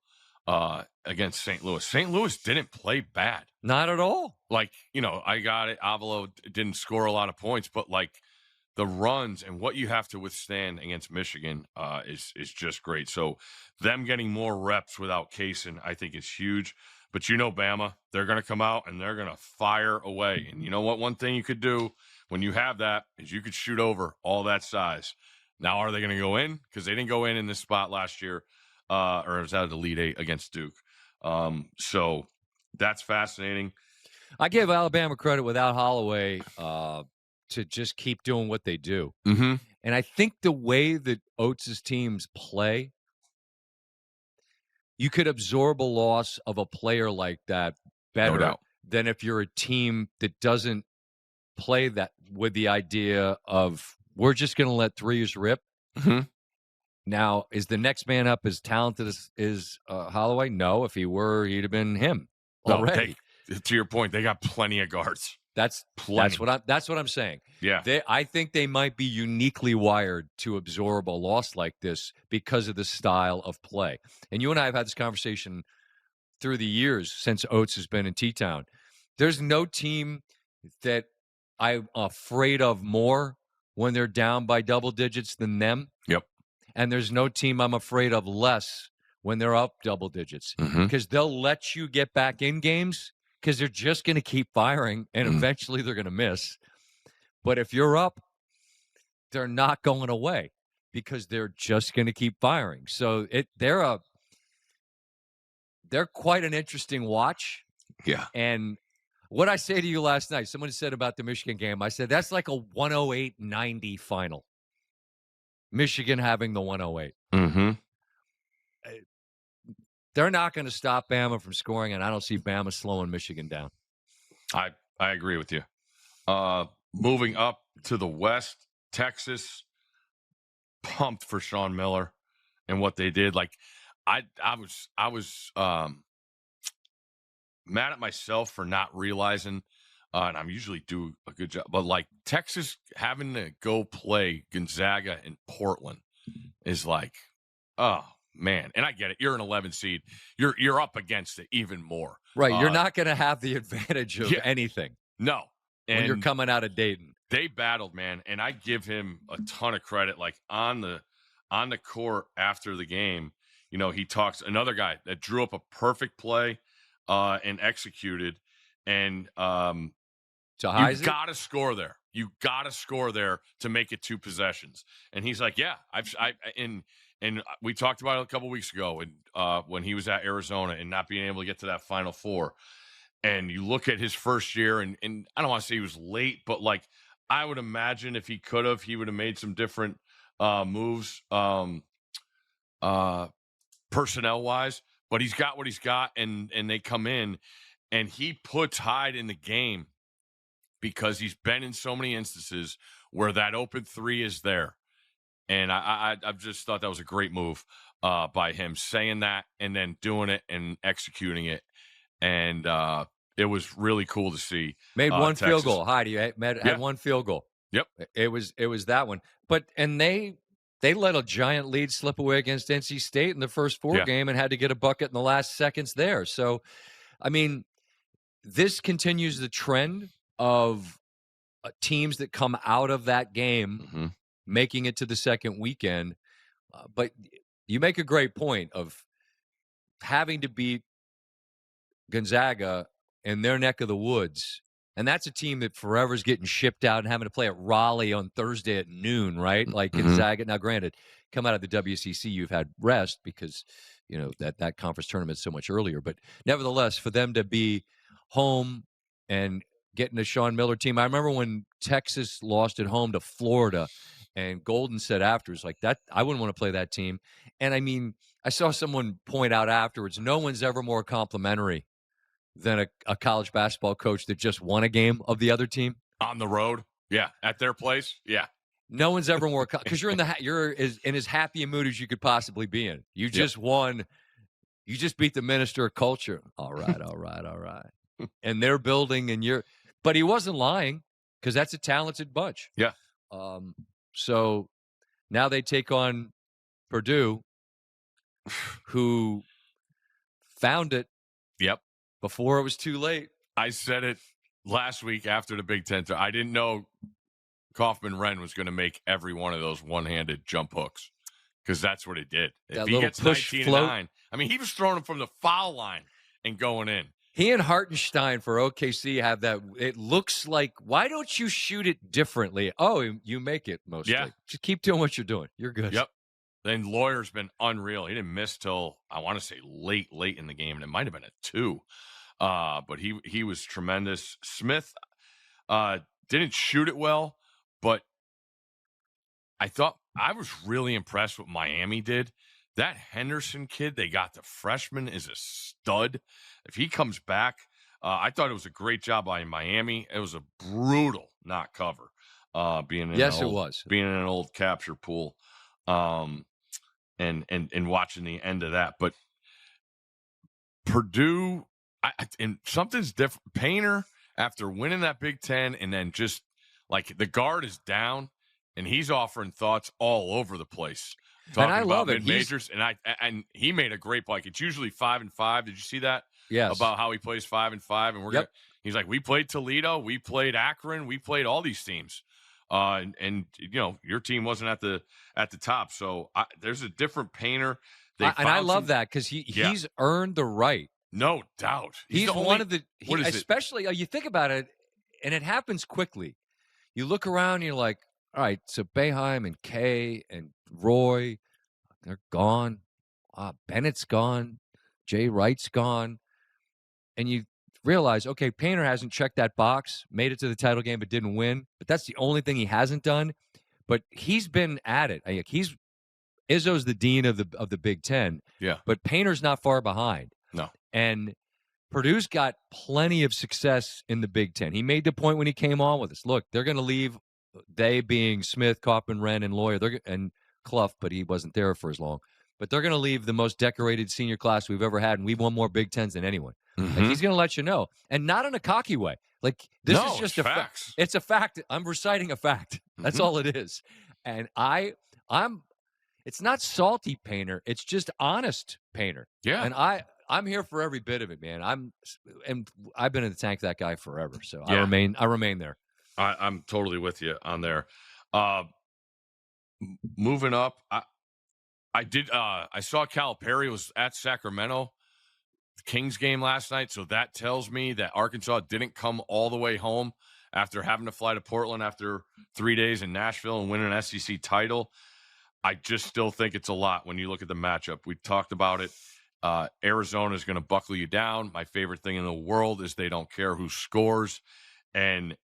against St. Louis. St. Louis didn't play bad. Not at all. Like, I got it. Avalo didn't score a lot of points, but like the runs and what you have to withstand against Michigan is just great. So them getting more reps without Kaysen, I think is huge. But Bama, they're going to come out and they're going to fire away. And you know what? One thing you could do when you have that is you could shoot over all that size. Now, are they going to go in? Because they didn't go in this spot last year, or it was out of the Elite Eight against Duke. So that's fascinating. I give Alabama credit without Holloway to just keep doing what they do. Mm-hmm. And I think the way that Oates' teams play, you could absorb a loss of a player like that better than if you're a team that doesn't play that with the idea of we're just going to let threes rip. Mm-hmm. Now, is the next man up as talented as Holloway? No. If he were, he'd have been him already. To your point, they got plenty of guards. That's what I'm saying. Yeah. I think they might be uniquely wired to absorb a loss like this because of the style of play. And you and I have had this conversation through the years since Oates has been in T-Town. There's no team that I'm afraid of more when they're down by double digits than them. Yep. And there's no team I'm afraid of less when they're up double digits, because they'll let you get back in games because they're just going to keep firing, and eventually they're going to miss. But if you're up, they're not going away because they're just going to keep firing. So they're quite an interesting watch. Yeah. And what I say to you last night, someone said about the Michigan game, I said, that's like a 108-90 final. Michigan having the 108. Mm-hmm. They're not going to stop Bama from scoring, and I don't see Bama slowing Michigan down. I agree with you. Moving up to the West, Texas, pumped for Sean Miller and what they did. Like, I was mad at myself for not realizing, and I usually do a good job, but like Texas having to go play Gonzaga in Portland is like, oh man. And I get it. You're an 11 seed. You're up against it even more. Right. You're not going to have the advantage of anything. No. And when you're coming out of Dayton. They battled, man. And I give him a ton of credit. Like on the court after the game, he talks, another guy that drew up a perfect play and executed. And you got to score there. You got to score there to make it 2 possessions. And he's like, yeah, and we talked about it a couple weeks ago when he was at Arizona and not being able to get to that Final Four. And you look at his first year, and I don't want to say he was late, but like I would imagine if he could have, he would have made some different moves personnel-wise. But he's got what he's got, and they come in, and he puts Hyde in the game because he's been in so many instances where that open 3 is there. And I've just thought that was a great move by him, saying that and then doing it and executing it. And it was really cool to see. Made one Texas. field goal. Heidi had one field goal. Yep. It was that one. But they They let a giant lead slip away against NC State in the first four game and had to get a bucket in the last seconds there. So, I mean, this continues the trend of teams that come out of that game making it to the second weekend. But you make a great point of having to beat Gonzaga in their neck of the woods. And that's a team that forever is getting shipped out and having to play at Raleigh on Thursday at noon, right? Like Gonzaga. Now, granted, come out of the WCC, you've had rest because, you know, that conference tournament's so much earlier. But nevertheless, for them to be home and getting a Sean Miller team. I remember when Texas lost at home to Florida, and Golden said afterwards, like, that, I wouldn't want to play that team. And, I mean, I saw someone point out afterwards, no one's ever more complimentary than a college basketball coach that just won a game of the other team on the road. Yeah, at their place. Yeah, no one's ever more because you're in as happy a mood as you could possibly be in. You just won. You just beat the minister of culture. All right. And they're building, and but he wasn't lying because that's a talented bunch. Yeah. So now they take on Purdue, who found it. Yep. Before it was too late. I said it last week after the Big Ten. I didn't know Kaufman-Renn was going to make every one of those one-handed jump hooks because that's what he did. If he gets 19-9, I mean, he was throwing them from the foul line and going in. He and Hartenstein for OKC have that. It looks like, why don't you shoot it differently? Oh, you make it mostly. Yeah. Just keep doing what you're doing. You're good. Yep. Then Lawyer's been unreal. He didn't miss till, I want to say, late in the game, and it might have been a 2. But he was tremendous. Smith didn't shoot it well, but I thought I was really impressed what Miami did. That Henderson kid they got, the freshman, is a stud. If he comes back, I thought it was a great job by Miami. It was a brutal not cover. Being in an old capture pool. And watching the end of that. But Purdue, and something's different. Painter, after winning that Big Ten, and then just like the guard is down, and he's offering thoughts all over the place. And I love it. Mid-majors, and he made a great point. It's usually 5-5. Did you see that? Yes. About how he plays 5-5, and we're he's like, we played Toledo, we played Akron, we played all these teams. And you know, your team wasn't at the top, so there's a different Painter. And I love that because he's earned the right. No doubt, he's one of the. Especially you think about it, and it happens quickly. You look around, and you're like, all right, so Boeheim and Kay and Roy, they're gone. Bennett's gone. Jay Wright's gone, and you realize, okay, Painter hasn't checked that box, made it to the title game but didn't win. But that's the only thing he hasn't done. But he's been at it. Izzo's the dean of the Big Ten. Yeah. But Painter's not far behind. No. And Purdue's got plenty of success in the Big Ten. He made the point when he came on with us. Look, they're going to leave. They being Smith, Kaufman-Renn, and Lawyer, and Clough, but he wasn't there for as long. But they're going to leave the most decorated senior class we've ever had, and we've won more Big Tens than anyone. Like, he's going to let you know, and not in a cocky way. Like, this is just a fact. It's a fact. I'm reciting a fact. That's all it is. And I'm. It's not salty Painter. It's just honest Painter. Yeah. And I'm here for every bit of it, man. I've been in the tank for that guy forever. So I remain there. I'm totally with you on there. Moving up, I saw Calipari was at Sacramento, the Kings game last night, so that tells me that Arkansas didn't come all the way home after having to fly to Portland after 3 days in Nashville and win an SEC title. I just still think it's a lot when you look at the matchup. We talked about it. Arizona is going to buckle you down. My favorite thing in the world is they don't care who scores. And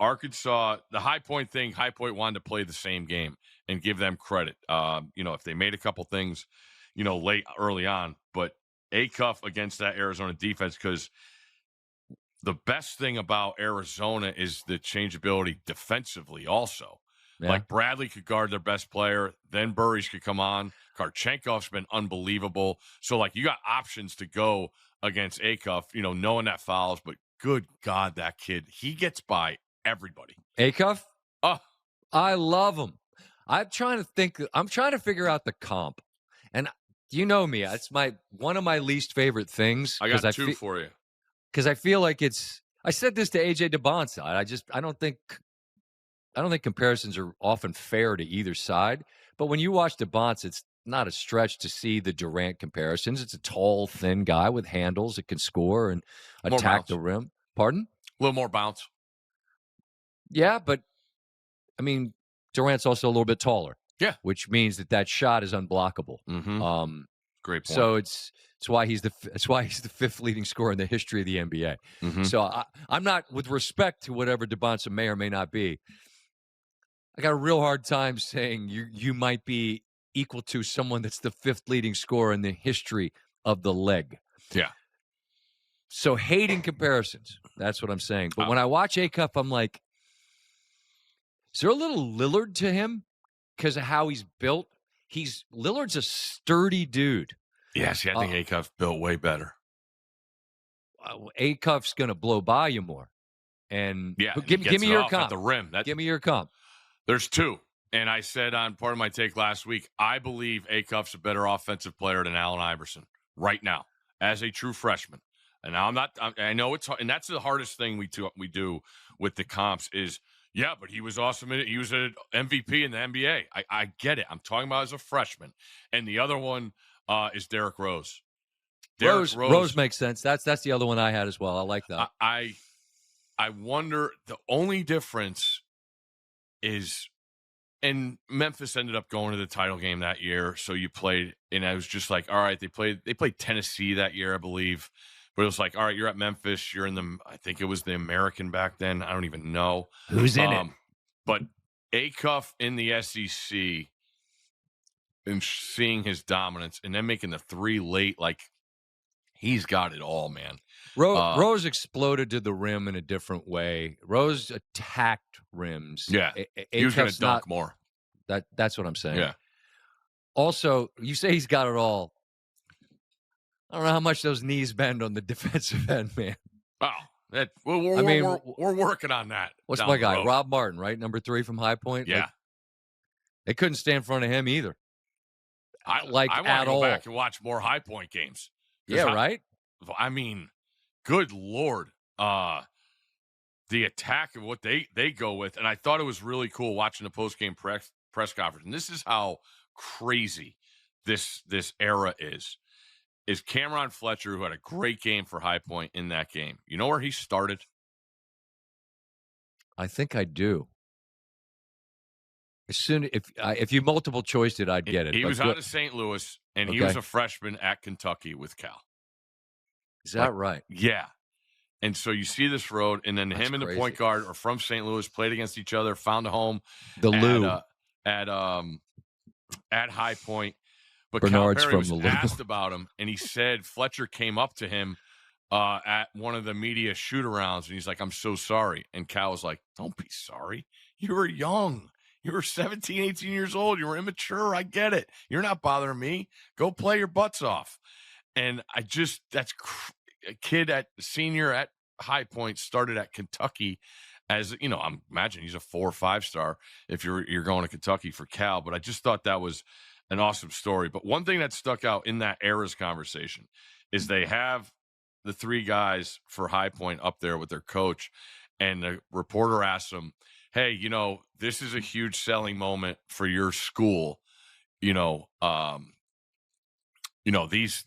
Arkansas, the High Point wanted to play the same game and give them credit. If they made a couple things, early on, but Acuff against that Arizona defense, because the best thing about Arizona is the changeability defensively also. Yeah. Like Bradley could guard their best player, then Burris could come on. Karchenkov's been unbelievable. So, like, you got options to go against Acuff, knowing that fouls, but good God, that kid, he gets by everybody. Acuff? Oh, I love him. I'm trying to figure out the comp. And you know me, it's one of my least favorite things. I got two for you. Because I feel like I said this to AJ DeBonsa. I don't think comparisons are often fair to either side. But when you watch DeBonsa, it's not a stretch to see the Durant comparisons. It's a tall, thin guy with handles that can score and attack the rim. Pardon? A little more bounce. Yeah, but I mean, Durant's also a little bit taller. Yeah, which means that shot is unblockable. Mm-hmm. Great point. So it's why he's the fifth leading scorer in the history of the NBA. Mm-hmm. So I'm not, with respect to whatever DeBonsa may or may not be, I got a real hard time saying you might be equal to someone that's the fifth leading scorer in the history of the leg. Yeah. So hating comparisons. That's what I'm saying. But when I watch Acuff, I'm like, is there a little Lillard to him because of how he's built? Lillard's a sturdy dude. Yeah, see, I think Acuff's built way better. Acuff's going to blow by you more. And yeah, give me your comp. At the rim. Give me your comp. There's two. And I said on part of my take last week, I believe Acuff's a better offensive player than Allen Iverson right now as a true freshman. And now I know it's hard, and that's the hardest thing we do with the comps is, yeah, but he was awesome. He was an MVP in the NBA. I get it. I'm talking about as a freshman. And the other one is Derrick Rose. Rose makes sense. That's the other one I had as well. I like that. I wonder, the only difference is, and Memphis ended up going to the title game that year. So you played, and I was just like, all right, they played Tennessee that year, I believe. But it was like, all right, you're at Memphis. You're in I think it was the American back then. I don't even know. Who's in it? But Acuff in the SEC and seeing his dominance and then making the three late, like, he's got it all, man. Rose exploded to the rim in a different way. Rose attacked rims. Yeah, he was going to dunk more. That's what I'm saying. Yeah. Also, you say he's got it all. I don't know how much those knees bend on the defensive end, man. Oh, we're working on that. What's my guy? Rob Martin, right? Number 3 from High Point. Yeah. They couldn't stand in front of him either. I want to go back and watch more High Point games. Yeah, right? I mean, good Lord. The attack of what they go with. And I thought it was really cool watching the post-game press conference. And this is how crazy this era is Cameron Fletcher, who had a great game for High Point in that game. You know where he started? I think I do. If you multiple choiced it, I'd get it. He was out of St. Louis, and he was a freshman at Kentucky with Cal. Is that right? Yeah. And so you see this road, and then him and the point guard are from St. Louis, played against each other, found a home at High Point. But Bernard's Cal Perry from was the asked about him, and he said Fletcher came up to him at one of the media shoot-arounds, and he's like, "I'm so sorry." And Cal was like, "Don't be sorry. You were young. You were 17, 18 years old. You were immature. I get it. You're not bothering me. Go play your butts off." And that's a kid senior at High Point, started at Kentucky as, you know, I'm imagining he's a 4 or 5 star if you're going to Kentucky for Cal. But I just thought that was an awesome story. But one thing that stuck out in that era's conversation is they have the 3 guys for High Point up there with their coach, and the reporter asks them, "Hey, you know, this is a huge selling moment for your school,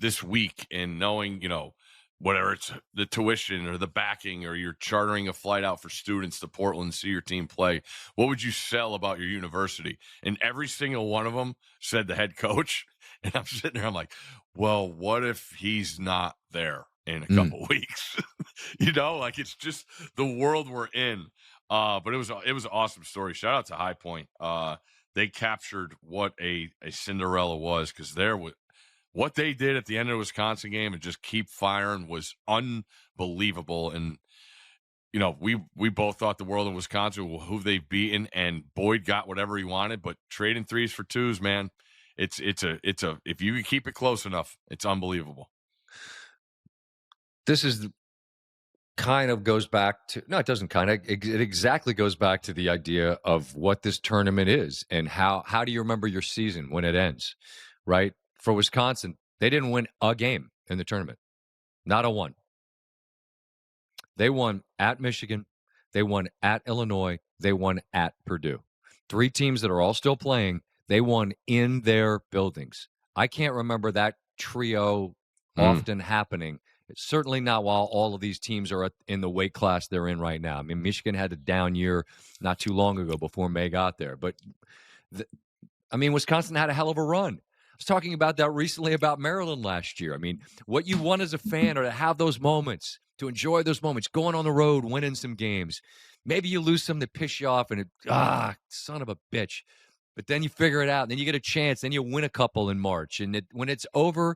this week, and knowing, whether it's the tuition or the backing, or you're chartering a flight out for students to Portland to see your team play, what would you sell about your university?" And every single one of them said the head coach. And I'm sitting there, I'm like, well, what if he's not there in a couple weeks? Like, it's just the world we're in. But it was an awesome story. Shout out to High Point. They captured what a Cinderella was, because what they did at the end of the Wisconsin game and just keep firing was unbelievable. And, we both thought the world of Wisconsin, who they've beaten, and Boyd got whatever he wanted, but trading 3s for 2s, man, it's if you can keep it close enough, it's unbelievable. This is kind of goes back to, no, it doesn't kind of, it exactly goes back to the idea of what this tournament is and how do you remember your season when it ends, right? For Wisconsin, they didn't win a game in the tournament, not a one. They won at Michigan, they won at Illinois, they won at Purdue. 3 teams that are all still playing, they won in their buildings. I can't remember that trio often happening. It's certainly not while all of these teams are in the weight class they're in right now. I mean, Michigan had a down year not too long ago before May got there. But, Wisconsin had a hell of a run. I was talking about that recently about Maryland last year. I mean, what you want as a fan are to have those moments, to enjoy those moments, going on the road, winning some games. Maybe you lose some that piss you off and son of a bitch. But then you figure it out, and then you get a chance, then you win a couple in March. And when it's over,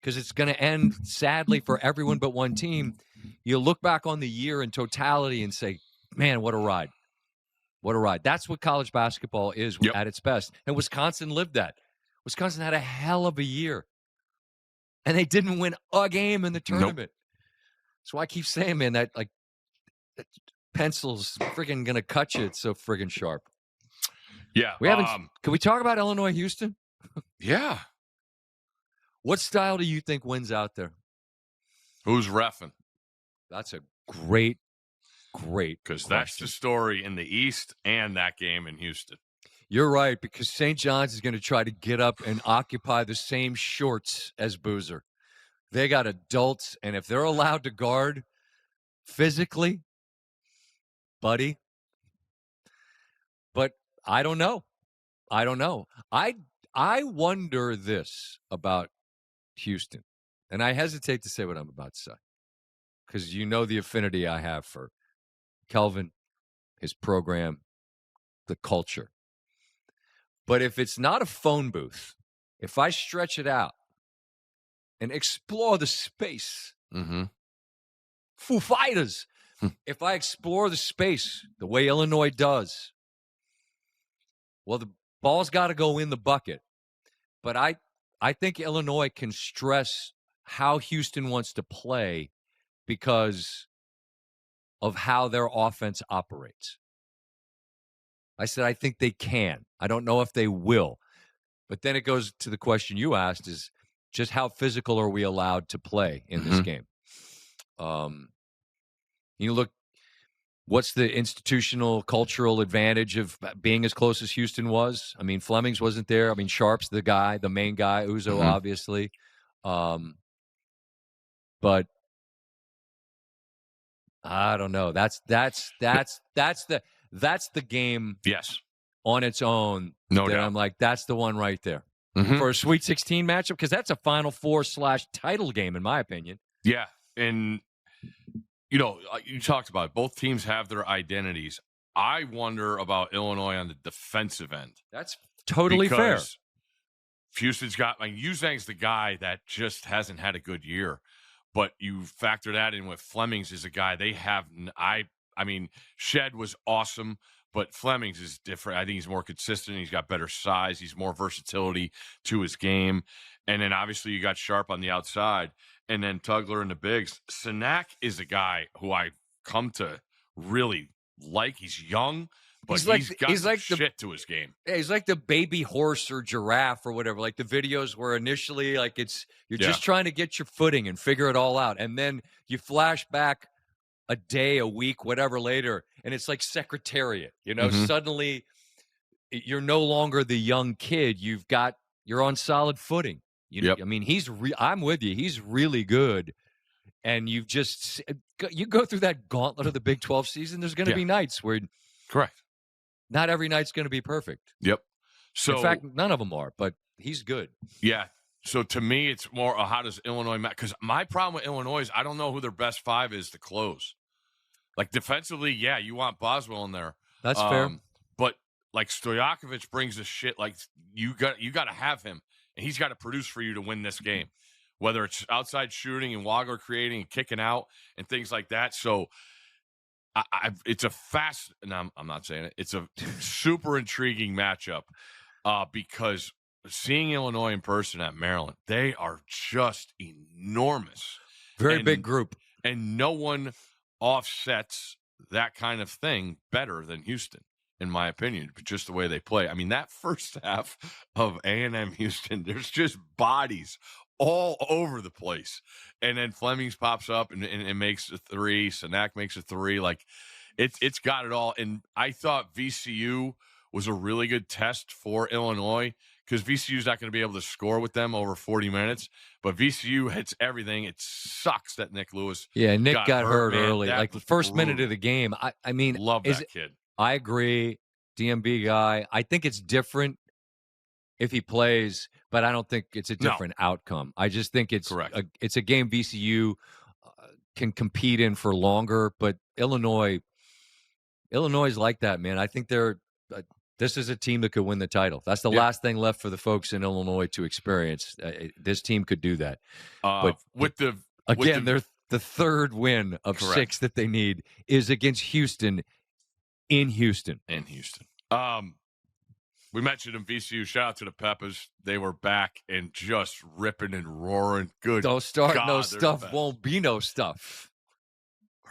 because it's going to end sadly for everyone but one team, you look back on the year in totality and say, man, what a ride. What a ride. That's what college basketball is at its best. And Wisconsin lived that. Wisconsin had a hell of a year. And they didn't win a game in the tournament. Nope. So I keep saying, man, that pencil's friggin' going to cut you. It's so friggin' sharp. Yeah. We haven't. Can we talk about Illinois, Houston? Yeah. What style do you think wins out there? Who's reffing? That's a great because that's the story in the East and that game in Houston. You're right, because St. John's is going to try to get up and occupy the same shorts as Boozer. They got adults, and if they're allowed to guard physically, buddy. But I don't know. I wonder this about Houston, and I hesitate to say what I'm about to say, because you know the affinity I have for Kelvin, his program, the culture. But if it's not a phone booth, if I stretch it out and explore the space, Foo Fighters, if I explore the space the way Illinois does, well, the ball's got to go in the bucket. But I think Illinois can stress how Houston wants to play because of how their offense operates. I said I think they can. I don't know if they will. But then it goes to the question you asked is just how physical are we allowed to play in this game? You look, what's the institutional, cultural advantage of being as close as Houston was? I mean, Flemings wasn't there. I mean, Sharp's the main guy, Izzo, obviously. But I don't know. That's the game. Yes. On its own. No doubt. I'm like, that's the one right there for a Sweet 16 matchup, because that's a Final Four / title game, in my opinion. Yeah, and you talked about it. Both teams have their identities. I wonder about Illinois on the defensive end. That's totally fair. Houston's got, Uzang's the guy that just hasn't had a good year. But you factor that in with Flemings is a guy they have. I mean, Shed was awesome, but Flemings is different. I think he's more consistent. He's got better size. He's more versatility to his game. And then obviously you got Sharp on the outside, and then Tugler in the bigs. Sinak is a guy who I come to really like. He's young, but he's got shit to his game. Yeah, he's like the baby horse or giraffe or whatever. Like the videos where initially you're just trying to get your footing and figure it all out. And then you flash back a day, a week, whatever later, and it's like Secretariat. Suddenly you're no longer the young kid. You're on solid footing. I mean, I'm with you. He's really good. And you go through that gauntlet of the Big 12 season. There's going to be nights where correct. Not every night's going to be perfect. Yep. So in fact, none of them are, but he's good. Yeah. So to me, it's more how does Illinois match? Because my problem with Illinois is I don't know who their best 5 is to close. Like defensively, yeah, you want Boswell in there. That's fair. But like Stojakovic brings the shit. Like you got to have him, and he's got to produce for you to win this game. Whether it's outside shooting and Wagler creating and kicking out and things like that. So it's a fast. And I'm not saying it. It's a super intriguing matchup because seeing Illinois in person at Maryland, they are just enormous. Very big group. And no one offsets that kind of thing better than Houston, in my opinion, but just the way they play. I mean, that first half of A&M Houston, there's just bodies all over the place. And then Flemings pops up and makes a three. Sanak makes a three. Like, it's got it all. And I thought VCU was a really good test for Illinois because VCU's not going to be able to score with them over 40 minutes. But VCU hits everything. It sucks that Nick Lewis Nick got hurt early. That like the first minute of the game. I mean, love that kid. I agree. DMB guy. I think it's different if he plays, but I don't think it's a different outcome. I just think it's a game VCU can compete in for longer, but Illinois is like that, man. I think this is a team that could win the title. That's the last thing left for the folks in Illinois to experience. This team could do that. But they're the third win of 6 that they need is against Houston in Houston. We mentioned them, VCU. Shout out to the Peppas. They were back and just ripping and roaring. Good. Don't start no stuff. Won't be no stuff.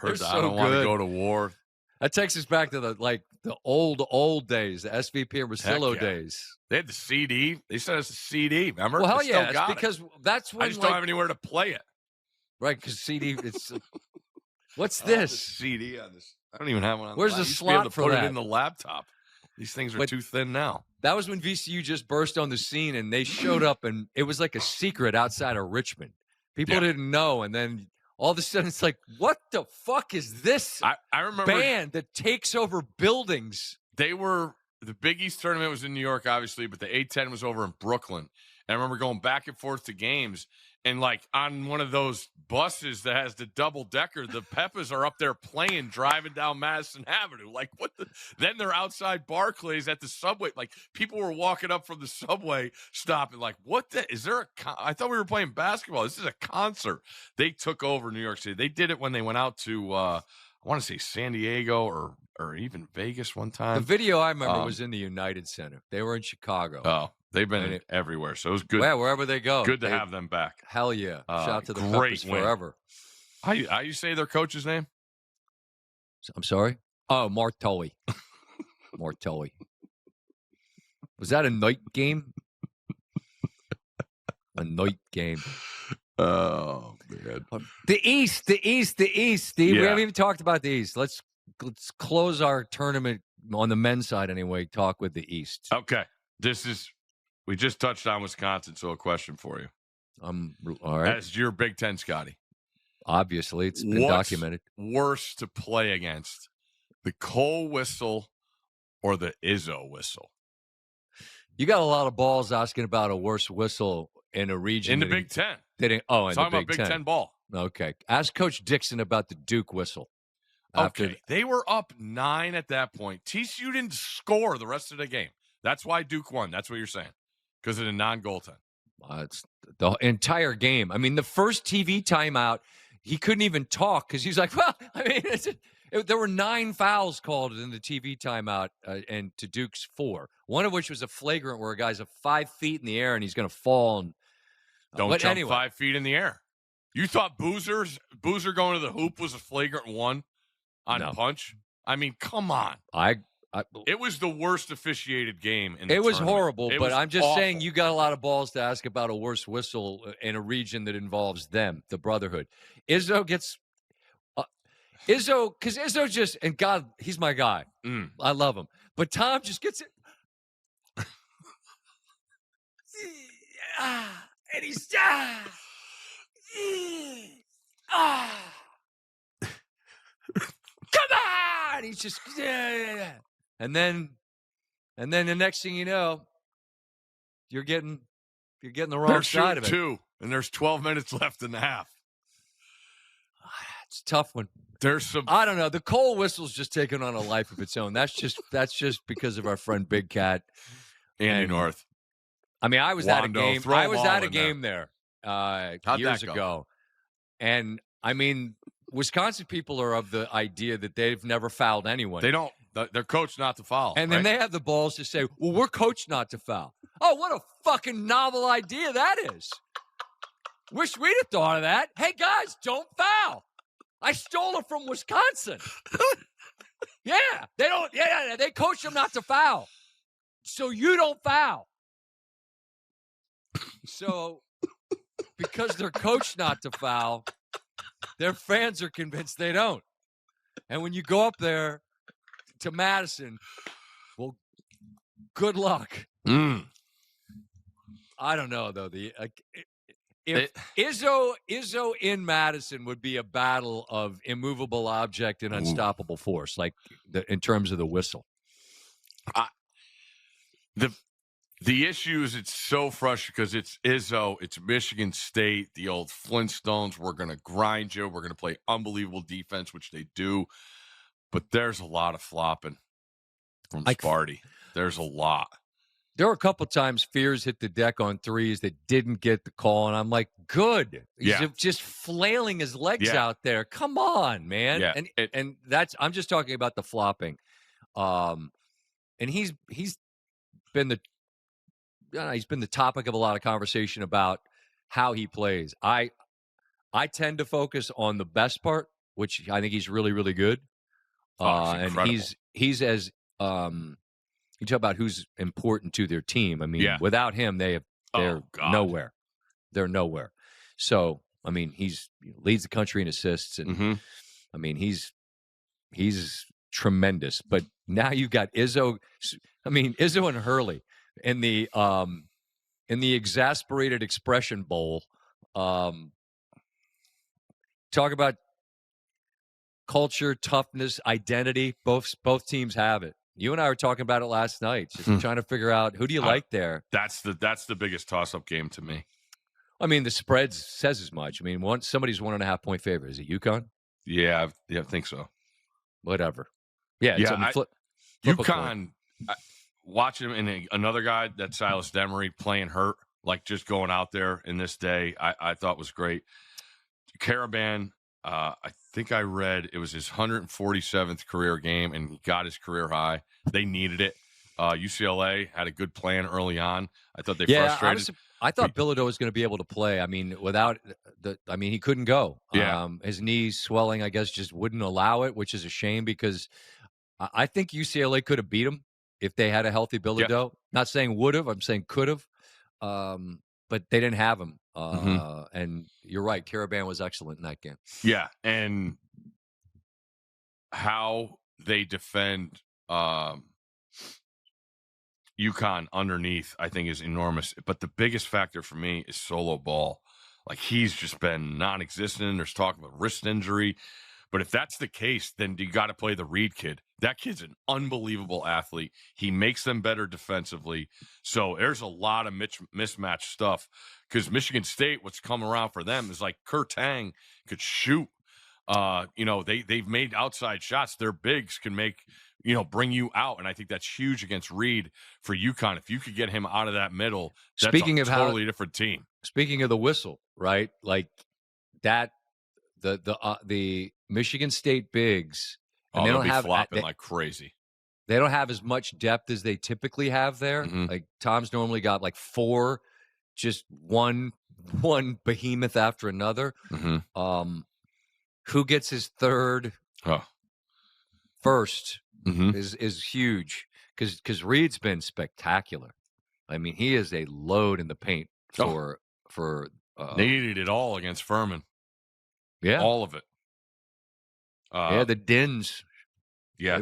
I don't want to go to war. That takes us back to the old days, the SVP and Rosillo days. They had the CD. They sent us a CD. Remember? Well, hell yeah, it's because that's when I just don't have anywhere to play it. Right, because CD. It's what's this CD on this? I don't even have one on. Where's the slot for put that? It in the laptop. These things are too thin now. That was when VCU just burst on the scene, and they showed up, and it was like a secret outside of Richmond. People didn't know, and then all of a sudden it's like, what the fuck is this I remember band that takes over buildings? They were the Big East tournament was in New York, obviously, but the A10 was over in Brooklyn. And I remember going back and forth to games, and like on one of those buses that has the double decker, the Peppas are up there playing, driving down Madison Avenue. Like, what the? Then they're outside Barclays at the subway. Like, people were walking up from the subway, stopping. Like, what the? Is there a? I thought we were playing basketball. This is a concert. They took over New York City. They did it when they went out to I want to say San Diego or even Vegas one time. The video I remember was in the United Center. They were in Chicago. Oh. They've been everywhere, so it was good. Yeah, wherever they go. Good to have them back. Hell yeah. Shout out to the Peppas forever. How you say their coach's name? I'm sorry? Oh, Martelli. Martelli. Was that a night game? A night game. Oh, man. The East, Steve. Yeah. We haven't even talked about the East. Let's close our tournament on the men's side anyway. Talk with the East. Okay. We just touched on Wisconsin, so a question for you. All right. As your Big Ten, Scotty. Obviously, it's been documented. Worse to play against, the Kohl whistle or the Izzo whistle? You got a lot of balls asking about a worse whistle in a region. In the Big Ten. In the talking about Big Ten ball. Okay. Ask Coach Dixon about the Duke whistle. Okay. They were up 9 at that point. TCU didn't score the rest of the game. That's why Duke won. That's what you're saying. Because of the non-goaltend. It's the entire game. I mean, the first TV timeout, he couldn't even talk because he's like, well, I mean, there were 9 fouls called in the TV timeout and to Duke's 4. One of which was a flagrant where a guy's 5 feet in the air and he's going to fall. And don't jump 5 feet in the air. You thought Boozer going to the hoop was a flagrant 1 on punch? I mean, come on. It was the worst officiated game in the tournament. It was horrible, but I'm just awful. saying you got a lot of balls to ask about a worse whistle in a region that involves them, the Brotherhood. Izzo gets because Izzo just, and God, he's my guy. I love him. But Tom just gets it. And he's come on! He's just and then the next thing you know, you're getting the wrong side of it. 2, and there's 12 minutes left in the half. It's a tough one. There's some. I don't know. The Kohl whistle's just taken on a life of its own. That's just because of our friend Big Cat, Andy North. I mean, I was at a game. I was at a game there years ago, and I mean, Wisconsin people are of the idea that they've never fouled anyone. They don't. They're coached not to foul. And then they have the balls to say, well, we're coached not to foul. Oh, what a fucking novel idea that is. Wish we'd have thought of that. Hey, guys, don't foul. I stole it from Wisconsin. Yeah, they don't. Yeah, they coach them not to foul, so you don't foul. So because they're coached not to foul, their fans are convinced they don't. And when you go up there to Madison, well, good luck. I don't know though. If Izzo in Madison would be a battle of immovable object and unstoppable force, like in terms of the whistle. The issue is it's so frustrating because it's Izzo, it's Michigan State, the old Flintstones. We're going to grind you. We're going to play unbelievable defense, which they do. But there's a lot of flopping from Sparty. There's a lot. There were a couple times Fears hit the deck on threes that didn't get the call, and I'm like, good. He's just flailing his legs out there. Come on, man. Yeah. And that's I'm just talking about the flopping. And he's been the topic of a lot of conversation about how he plays. I tend to focus on the best part, which I think he's really, really good. And he's as you talk about who's important to their team. I mean, without him, they're nowhere. They're nowhere. So, I mean, he leads the country in assists, and I mean, he's tremendous. But now you've got Izzo. I mean, Izzo and Hurley in the exasperated expression bowl. Talk about culture, toughness, identity. Both teams have it. You and I were talking about it last night, just trying to figure out who do you like there. That's the biggest toss-up game to me. I mean, the spread says as much. I mean, somebody's 1.5 point favorite. Is it UConn? Yeah, I think so. Whatever. Yeah, flip UConn. Watching him and another guy, that Silas Demery, playing hurt, like just going out there in this day, I thought was great. Caravan, I think I read it was his 147th career game, and he got his career high. They needed it. UCLA had a good plan early on. I thought they frustrated. I thought Bilodeau was going to be able to play. I mean, he couldn't go. Yeah. His knees swelling, I guess, just wouldn't allow it, which is a shame because I think UCLA could have beat him if they had a healthy Bilodeau. Yep. Not saying would have, I'm saying could have. But they didn't have him. And you're right, Caravan was excellent in that game. Yeah, and how they defend UConn underneath, I think, is enormous. But the biggest factor for me is solo ball. Like, he's just been non-existent. There's talk of a wrist injury. But if that's the case, then you got to play the Reed kid. That kid's an unbelievable athlete. He makes them better defensively. So there's a lot of mismatch stuff because Michigan State, what's come around for them is like Kurt Tang could shoot. They've made outside shots. Their bigs can make, bring you out. And I think that's huge against Reed for UConn. If you could get him out of that middle, that's a totally different team. Speaking of the whistle, right? Like that, the Michigan State bigs. And they don't have flopping like crazy. They don't have as much depth as they typically have there. Like Tom's normally got like 4, just one behemoth after another. Who gets his third first is huge because Reed's been spectacular. I mean, he is a load in the paint for. They needed it all against Furman. Yeah, all of it. The Dins. Yeah,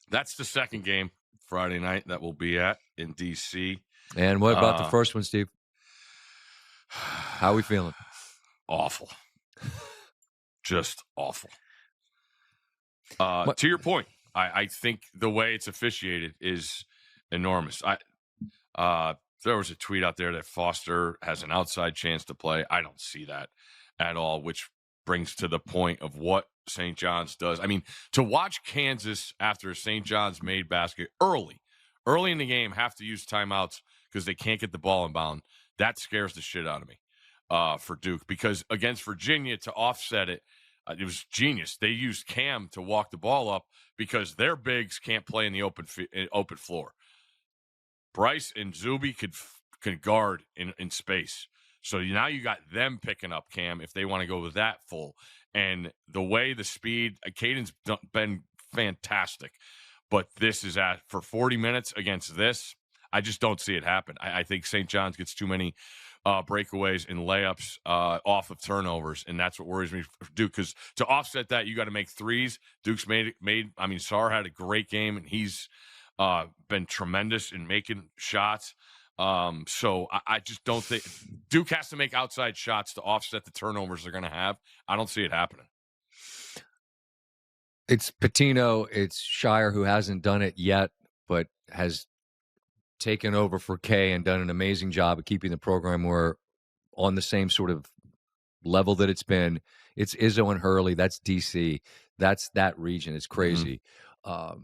that's the second game Friday night that we'll be at in D.C. And what about the first one, Steve? How are we feeling? Awful. Just awful. To your point, I think the way it's officiated is enormous. There was a tweet out there that Foster has an outside chance to play. I don't see that at all, which brings to the point of what St. John's does. I mean, to watch Kansas after St. John's made basket early in the game have to use timeouts because they can't get the ball inbound, that scares the shit out of me for Duke. Because against Virginia, to offset it, it was genius. They used Cam to walk the ball up because their bigs can't play in the open floor. Bryce and Zuby could guard in space. So now you got them picking up Cam if they want to go with that full. And the way the speed, Caden's been fantastic. But this is for 40 minutes against this. I just don't see it happen. I think St. John's gets too many breakaways and layups off of turnovers, and that's what worries me for Duke. Because to offset that, you got to make threes. Duke's made. I mean, Sarr had a great game, and he's been tremendous in making shots. So I just don't think Duke has to make outside shots to offset the turnovers they're going to have. I don't see it happening. It's Pitino, it's Shire who hasn't done it yet, but has taken over for Kay and done an amazing job of keeping the program more on the same sort of level that it's been. It's Izzo and Hurley. That's DC. That's that region. It's crazy. Mm-hmm.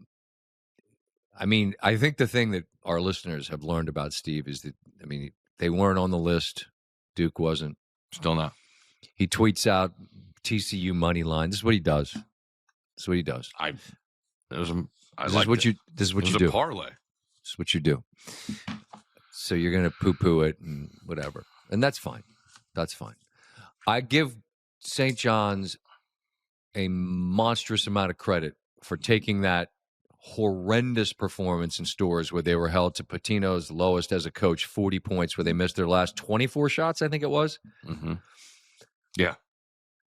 I mean, I think the thing that our listeners have learned about Steve is that, I mean, they weren't on the list. Duke wasn't. Still not. He tweets out TCU money line. This is what he does. This is what he does. This is what you do. A parlay. This is what you do. So you're going to poo-poo it and whatever. And that's fine. That's fine. I give St. John's a monstrous amount of credit for taking that horrendous performance in Stores where they were held to Pitino's lowest as a coach, 40 points, where they missed their last 24 shots, I think it was. Mm-hmm. Yeah.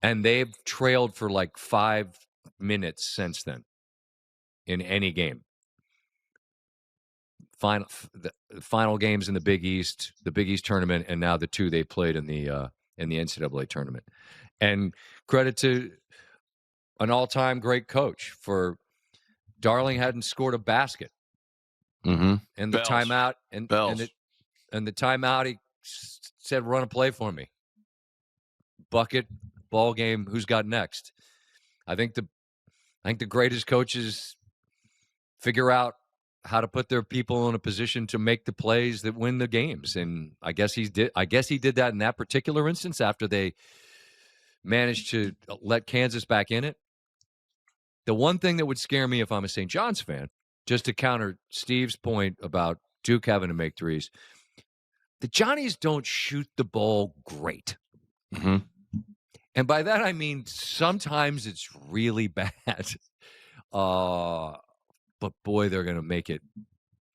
And they've trailed for like 5 minutes since then in any game. Final games in the Big East tournament, and now the 2 they played in the NCAA tournament. And credit to an all-time great coach for Darling hadn't scored a basket. Mm-hmm. And the timeout and the timeout he said, "Run a play for me." Bucket, ball game. Who's got next? I think the greatest coaches figure out how to put their people in a position to make the plays that win the games. And I guess he did that in that particular instance after they managed to let Kansas back in it. The one thing that would scare me if I'm a St. John's fan, just to counter Steve's point about Duke having to make threes, the Johnnies don't shoot the ball great. Mm-hmm. And by that, I mean, sometimes it's really bad. But boy, they're going to make it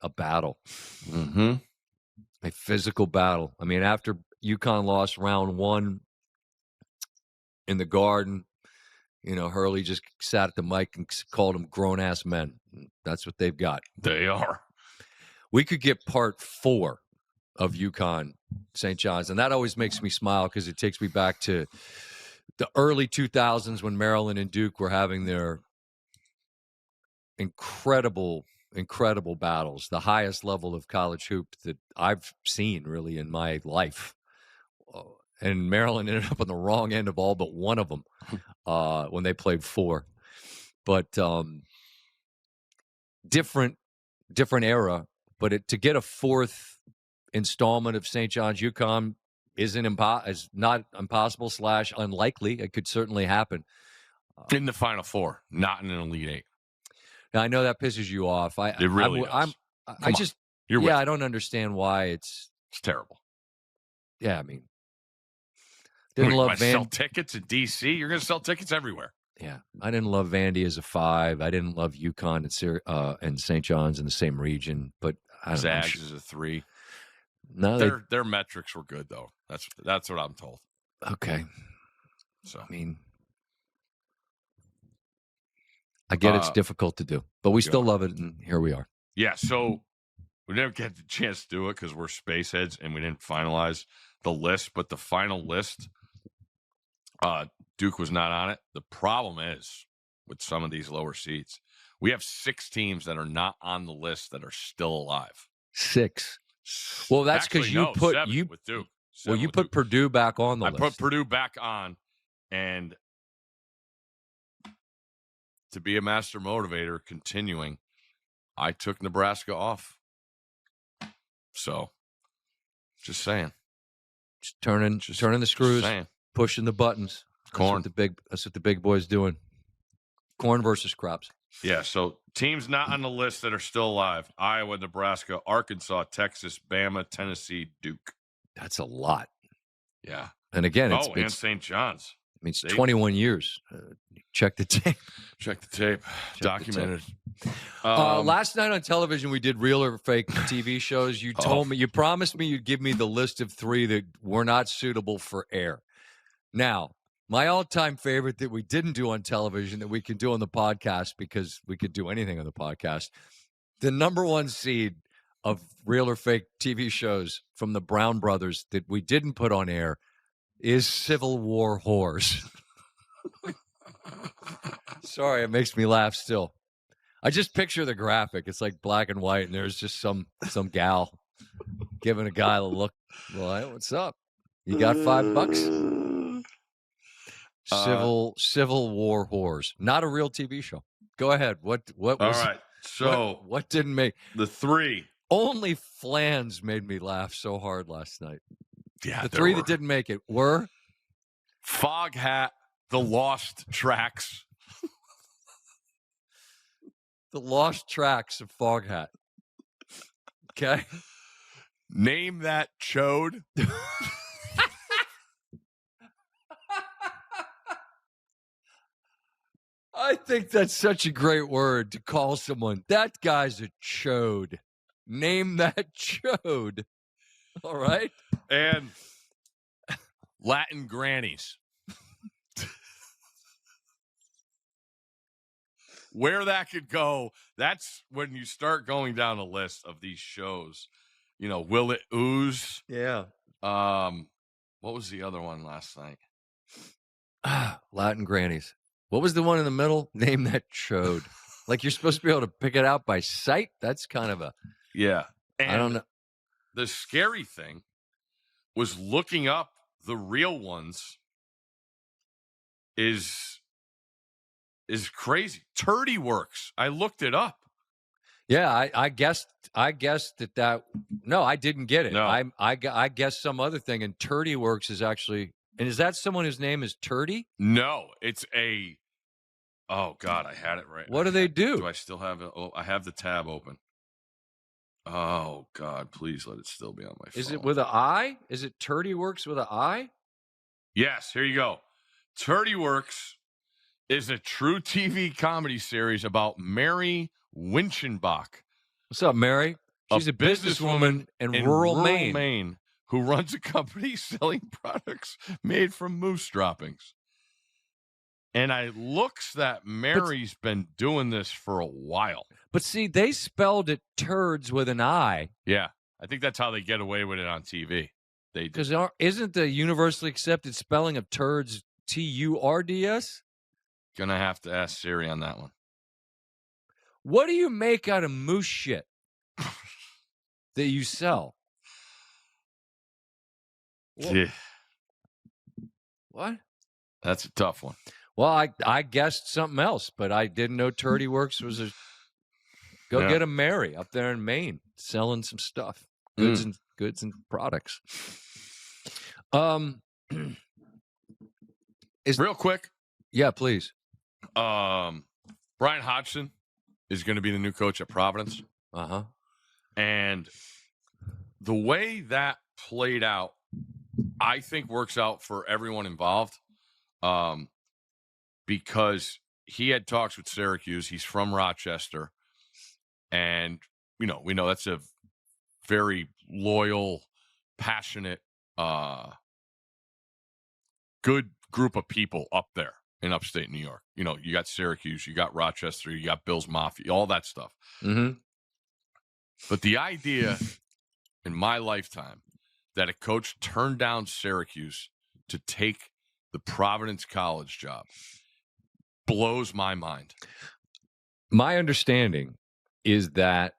a battle. Mm-hmm. A physical battle. I mean, after UConn lost round 1 in the Garden, Hurley just sat at the mic and called them grown-ass men. That's what they've got. They are. We could get part 4 of UConn St. John's, and that always makes me smile because it takes me back to the early 2000s when Maryland and Duke were having their incredible battles, the highest level of college hoop that I've seen really in my life. And Maryland ended up on the wrong end of all but one of them when they played 4. But different era. But to get a 4th installment of St. John's UConn is not impossible / unlikely. It could certainly happen. In the Final Four, not in an Elite 8. Now, I know that pisses you off. It really does. I don't understand why it's terrible. Yeah, I mean, didn't love sell tickets in D.C. You're going to sell tickets everywhere. Yeah, I didn't love Vandy as a 5. I didn't love UConn and St. John's in the same region, but I don't Zags is a 3. No, their metrics were good though. That's what I'm told. Okay, so I mean, I get it's difficult to do, but we still love it, and here we are. Yeah, so we never get the chance to do it because we're space heads and we didn't finalize the list, but the final list, Duke was not on it. The problem is with some of these lower seeds, we have 6 teams that are not on the list that are still alive. 6. Well, that's because you put 7 with Duke. You put Purdue back on the list. I put Purdue back on, and to be a master motivator, continuing, I took Nebraska off. So, just saying. Just turning the screws, pushing the buttons. Corn. That's what the big boys doing. Corn versus crops. Yeah, so teams not on the list that are still alive: Iowa, Nebraska, Arkansas, Texas, Bama, Tennessee, Duke. That's a lot. Yeah. And again, and St. John's. I mean, it's 21 years. Check the tape. Check the tape. Documented. Last night on television, we did real or fake TV shows. You told me, you promised me you'd give me the list of 3 that were not suitable for air. Now, my all-time favorite that we didn't do on television that we can do on the podcast, because we could do anything on the podcast, the number 1 seed of real or fake TV shows from the Brown brothers that we didn't put on air is Civil War Whores. Sorry, it makes me laugh still. I just picture the graphic. It's like black and white, and there's just some gal giving a guy a look. Well, hey, what's up? You got $5? Civil War Whores. Not a real TV show. Go ahead. What was all right. So what didn't make the 3? Only Flans made me laugh so hard last night. Yeah, the 3 that didn't make it were Foghat, The Lost Tracks. The Lost Tracks of Foghat. Okay. Name That Chode. I think that's such a great word to call someone. That guy's a chode. Name that chode. All right. And Latin Grannies. Where that could go, that's when you start going down a list of these shows. You know, Will It Ooze? Yeah. What was the other one last night? Latin Grannies. What was the one in the middle? Name That Chode. Like you're supposed to be able to pick it out by sight? That's kind of a... Yeah. And I don't know. The scary thing was looking up the real ones is crazy. Turdy Works. I looked it up. Yeah, I guessed that. No, I didn't get it. No. I guessed some other thing, and Turdy Works is actually. And is that someone whose name is Turdy? No, it's a. Oh God, I had it right. What do they do? Do I still have it? Oh, I have the tab open. Oh God, please let it still be on my phone. Is it with an I? Is it Turdy Works with an I? Yes, here you go. Turdy Works is a true TV comedy series about Mary Winchenbach. What's up, Mary? She's a businesswoman in rural Maine who runs a company selling products made from moose droppings. And I looks that Mary's been doing this for a while. But see, they spelled it turds with an I. Yeah, I think that's how they get away with it on TV. Because isn't the universally accepted spelling of turds Turds? Gonna have to ask Siri on that one. What do you make out of moose shit that you sell? Yeah. What? That's a tough one. Well, I guessed something else, but I didn't know Turdy Works was a... Get a Mary up there in Maine selling some stuff. Goods and products. Real quick. Yeah, please. Bryan Hodgson is going to be the new coach at Providence. Uh-huh. And the way that played out, I think works out for everyone involved. Because he had talks with Syracuse. He's from Rochester. And, we know that's a very loyal, passionate, good group of people up there in upstate New York. You got Syracuse, you got Rochester, you got Bills Mafia, all that stuff. Mm-hmm. But the idea in my lifetime that a coach turned down Syracuse to take the Providence College job blows my mind. My understanding is that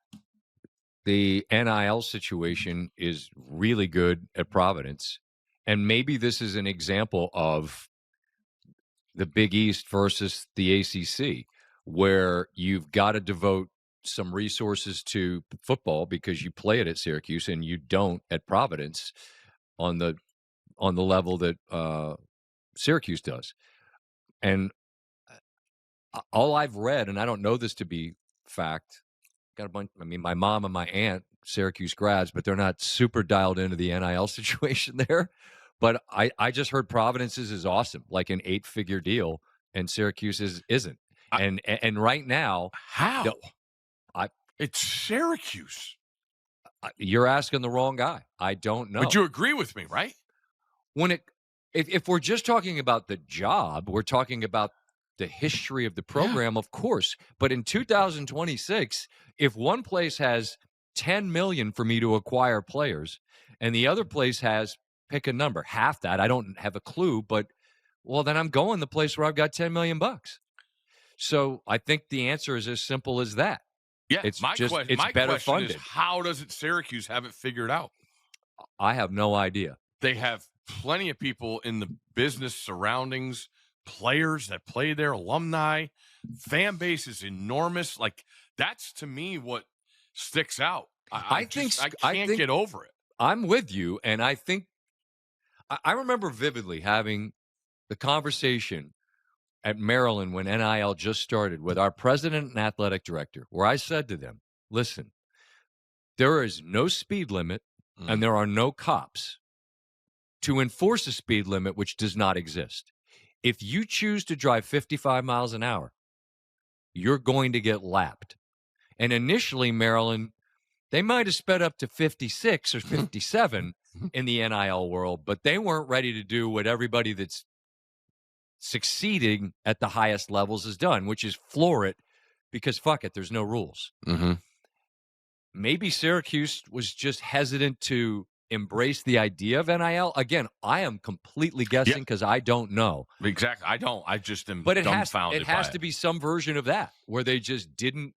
the NIL situation is really good at Providence. And maybe this is an example of the Big East versus the ACC, where you've got to devote some resources to football because you play it at Syracuse and you don't at Providence on the level that Syracuse does. And all I've read, and I don't know this to be fact, got a bunch. I mean, my mom and my aunt, Syracuse grads, but they're not super dialed into the NIL situation there. But I just heard Providence's is awesome, like an 8-figure deal, and Syracuse's isn't. And right now, how? I It's Syracuse. You're asking the wrong guy. I don't know. But you agree with me, right? If we're just talking about the job, we're talking about the history of the program, of course. But in 2026, if one place has $10 million for me to acquire players, and the other place has, pick a number, half that, I don't have a clue, but well, then I'm going the place where I've got $10 million. So I think the answer is as simple as that. Yeah, it's my better question funded. is, how does Syracuse have it figured out? I have no idea. They have plenty of people in the business surroundings, players that play there, alumni, fan base is enormous. Like, that's to me what sticks out. I can't get over it. I'm with you, and I think I remember vividly having the conversation at Maryland when NIL just started with our president and athletic director, where I said to them, listen, there is no speed limit and there are no cops to enforce a speed limit which does not exist. If you choose to drive 55 miles an hour, you're going to get lapped. And initially, Maryland, they might have sped up to 56 or 57 in the NIL world, but they weren't ready to do what everybody that's succeeding at the highest levels has done, which is floor it because fuck it, there's no rules. Maybe Syracuse was just hesitant to embrace the idea of NIL. Again, I am completely guessing because I don't know. Exactly. I don't. I just am but dumbfounded. It has to be some version of that where they just didn't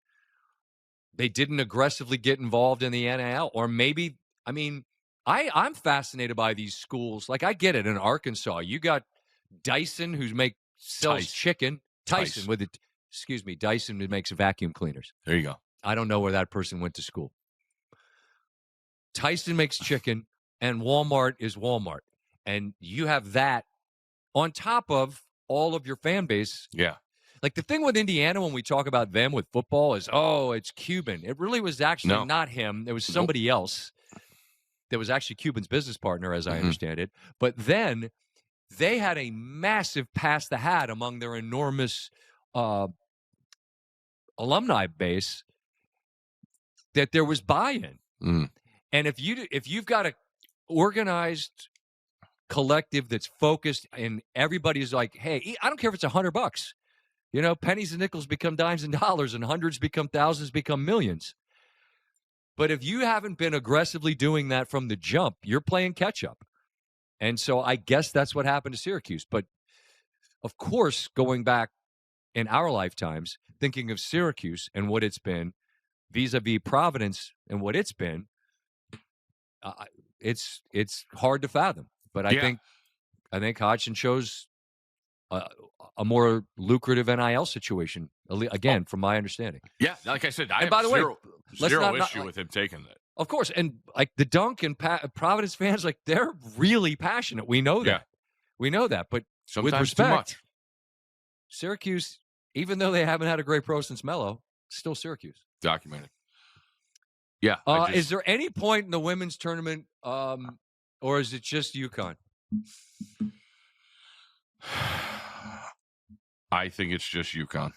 aggressively get involved in the NIL. Or maybe, I mean, I'm fascinated by these schools. Like, I get it. In Arkansas, you got Dyson who sells chicken. Tyson with it. Excuse me, Dyson who makes vacuum cleaners. There you go. I don't know where that person went to school. Tyson makes chicken, and Walmart is Walmart. And you have that on top of all of your fan base. Yeah. Like, the thing with Indiana when we talk about them with football is, oh, it's Cuban. It really was actually not him. It was somebody else. That was actually Cuban's business partner, as I understand it. But then they had a massive pass the hat among their enormous alumni base that there was buy-in. And if you've got a organized collective that's focused and everybody's like, hey, I don't care if it's $100. You know, pennies and nickels become dimes and dollars, and hundreds become thousands, become millions. But if you haven't been aggressively doing that from the jump, you're playing catch up. And so I guess that's what happened to Syracuse. But of course, going back in our lifetimes, thinking of Syracuse and what it's been vis-a-vis Providence and what it's been, it's hard to fathom. But I think Hodgson chose a more lucrative NIL situation, again, from my understanding. Yeah, like I said, I have zero issue with him taking that. Of course, and like the Dunk and Providence fans, like they're really passionate. We know that. Yeah. We know that. But sometimes with respect, too much. Syracuse, even though they haven't had a great pro since Melo, still Syracuse. Documented. Yeah. Is there any point in the women's tournament, or is it just UConn? I think it's just UConn.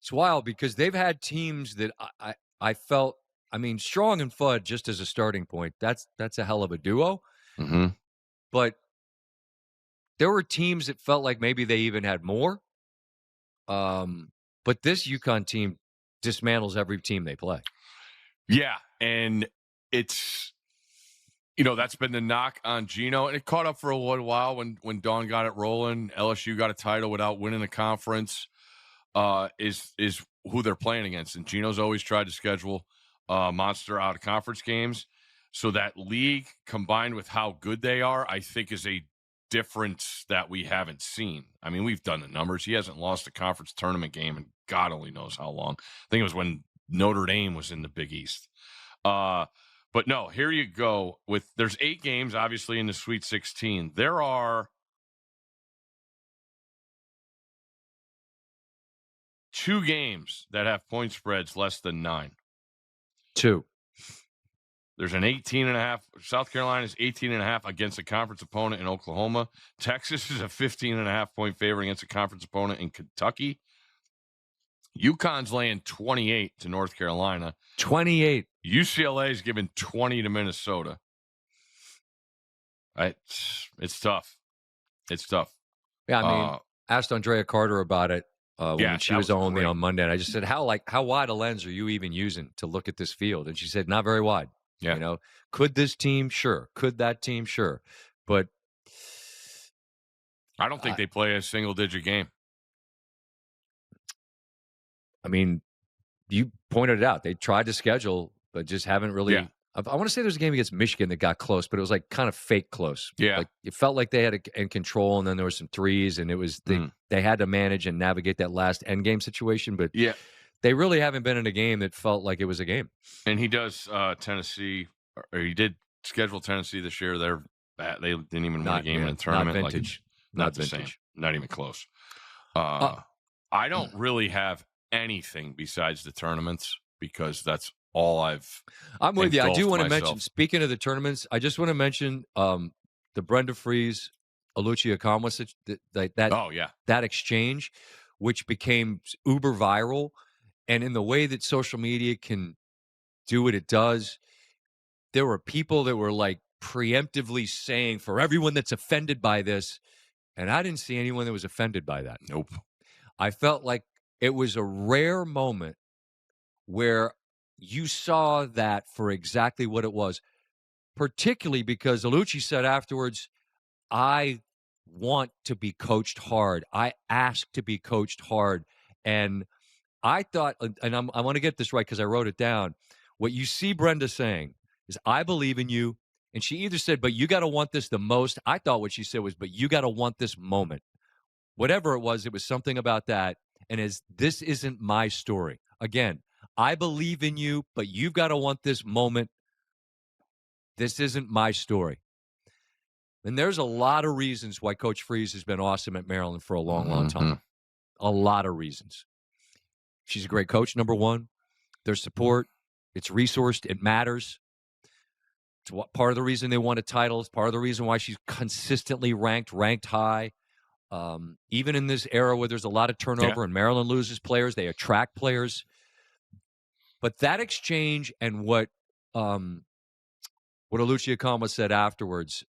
It's wild because they've had teams that I felt, I mean, Strong and Fudd just as a starting point, that's a hell of a duo. But there were teams that felt like maybe they even had more. But this UConn team dismantles every team they play. Yeah, and it's, you know, that's been the knock on Gino, and it caught up for a little while when Dawn got it rolling. LSU got a title without winning a conference. Is who they're playing against, and Gino's always tried to schedule monster out of conference games. So that league combined with how good they are, I think, is a difference that we haven't seen. I mean, we've done the numbers. He hasn't lost a conference tournament game in God only knows how long. I think it was when Notre Dame was in the Big East. But no, here you go. There's 8 games, obviously, in the Sweet 16. There are 2 games that have point spreads less than 9. 2. There's an 18.5. South Carolina's 18.5 against a conference opponent in Oklahoma. Texas is a 15.5 point favorite against a conference opponent in Kentucky. UConn's laying 28 to North Carolina. 28. UCLA is giving 20 to Minnesota. It's tough. It's tough. Yeah, I mean, asked Andrea Carter about it when she was on me on Monday, and I just said, how wide a lens are you even using to look at this field? And she said, not very wide. Yeah. You know, could this team? Sure. Could that team? Sure. But I don't think they play a single-digit game. I mean, you pointed it out. They tried to schedule, but just haven't really. Yeah. I want to say there was a game against Michigan that got close, but it was like kind of fake close. Yeah. Like it felt like they had it in control, and then there were some threes, and it was they had to manage and navigate that last end game situation. But yeah, they really haven't been in a game that felt like it was a game. And he does Tennessee, or he did schedule Tennessee this year. They didn't even win a game in a tournament. Not vintage. Not the same. Not even close. I don't really have anything besides the tournaments because that's all I'm with you. I do want to myself. mention, speaking of the tournaments, I just want to mention the Brenda Freeze, Alucia Akamwa, that exchange, which became uber viral. And in the way that social media can do what it does, there were people that were like preemptively saying, for everyone that's offended by this, and I didn't see anyone that was offended by that. Nope. I felt like it was a rare moment where you saw that for exactly what it was, particularly because Alucci said afterwards, I want to be coached hard. I ask to be coached hard. And I thought, and I want to get this right because I wrote it down, what you see Brenda saying is, I believe in you. And she either said, but you got to want this the most. I thought what she said was, but you got to want this moment. Whatever it was something about that. And this isn't my story. Again, I believe in you, but you've got to want this moment. This isn't my story. And there's a lot of reasons why Coach Freeze has been awesome at Maryland for a long, long time. A lot of reasons. She's a great coach, number one. There's support. It's resourced. It matters. It's part of the reason they won a title. It's part of the reason why she's consistently ranked high. Even in this era where there's a lot of turnover and Maryland loses players, they attract players. But that exchange and what Alucia Akamwa said afterwards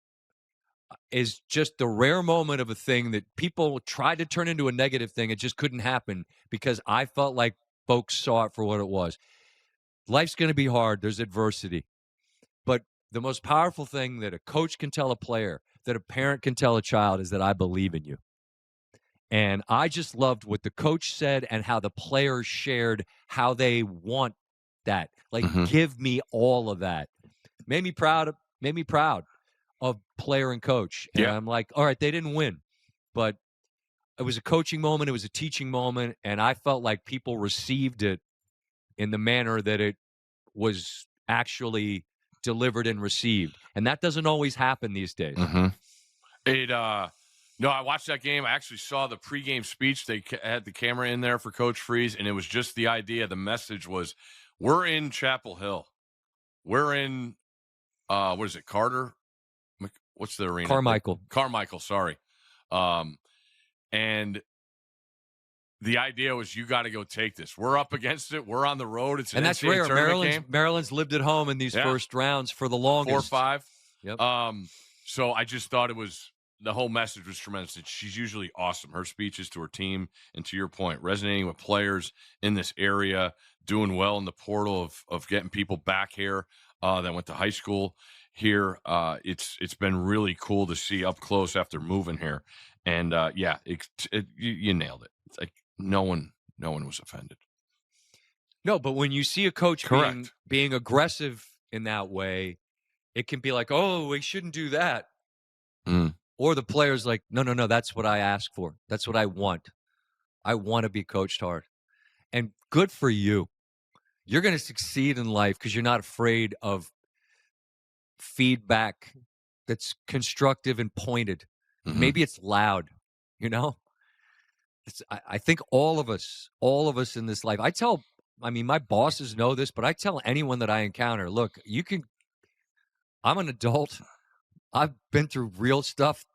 is just the rare moment of a thing that people tried to turn into a negative thing. It just couldn't happen because I felt like folks saw it for what it was. Life's going to be hard. There's adversity. But the most powerful thing that a coach can tell a player, that a parent can tell a child, is that I believe in you. And I just loved what the coach said and how the players shared how they want that. Like, give me all of that. Made me proud of player and coach. And I'm like, all right, they didn't win, but it was a coaching moment. It was a teaching moment. And I felt like people received it in the manner that it was actually delivered and received. And that doesn't always happen these days. No, I watched that game. I actually saw the pregame speech. They had the camera in there for Coach Freeze, and it was just the idea. The message was, we're in Chapel Hill. We're in, what is it, Carter? What's the arena? Carmichael, sorry. And the idea was, you got to go take this. We're up against it. We're on the road. It's an that's NCAA rare. Maryland's lived at home in these first rounds for the longest. 4 or 5. Yep. So I just thought the whole message was tremendous. She's usually awesome. Her speeches to her team, and to your point, resonating with players in this area, doing well in the portal of getting people back here that went to high school here. It's been really cool to see up close after moving here. And you nailed it. It's like no one was offended. No, but when you see a coach being aggressive in that way, it can be like, oh, we shouldn't do that. Or the player's like, no, that's what I ask for. That's what I want. I want to be coached hard. And good for you. You're going to succeed in life because you're not afraid of feedback that's constructive and pointed. Maybe it's loud, I think all of us in this life, my bosses know this, but I tell anyone that I encounter, look, you can I'm an adult. I've been through real stuff.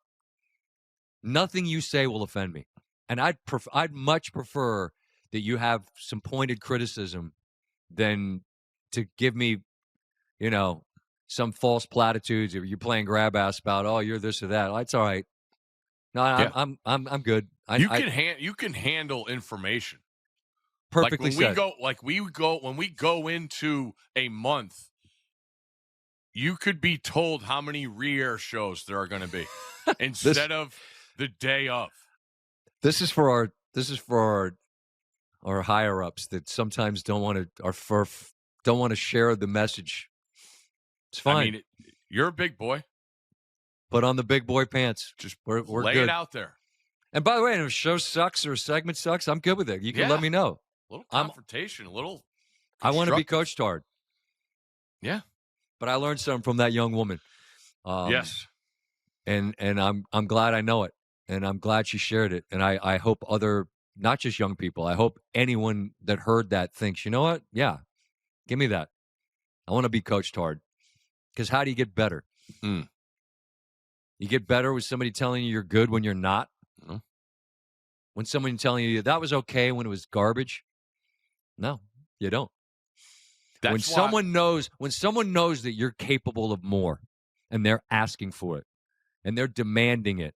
Nothing you say will offend me. And I'd much prefer that you have some pointed criticism than to give me, some false platitudes. If you're playing grab ass about, oh, you're this or that. It's all right. No, Yeah. I'm good. You can handle information. Perfectly said. When we go into a month, you could be told how many re-air shows there are going to be instead of the day of. This is for our higher ups that sometimes don't want to share the message. It's fine. I mean, you're a big boy. Put on the big boy pants. Just we're lay good. It out there. And by the way, if a show sucks or a segment sucks, I'm good with it. You can let me know. A little confrontation, a little. I want to be coached hard. Yeah, but I learned something from that young woman. Yes, and I'm glad I know it, and I'm glad she shared it. And I hope other, not just young people, I hope anyone that heard that thinks, you know what? Yeah, give me that. I want to be coached hard. Because how do you get better? You get better with somebody telling you you're good when you're not. Mm-hmm. When someone telling you that was okay when it was garbage. No, you don't. When someone knows that you're capable of more and they're asking for it and they're demanding it,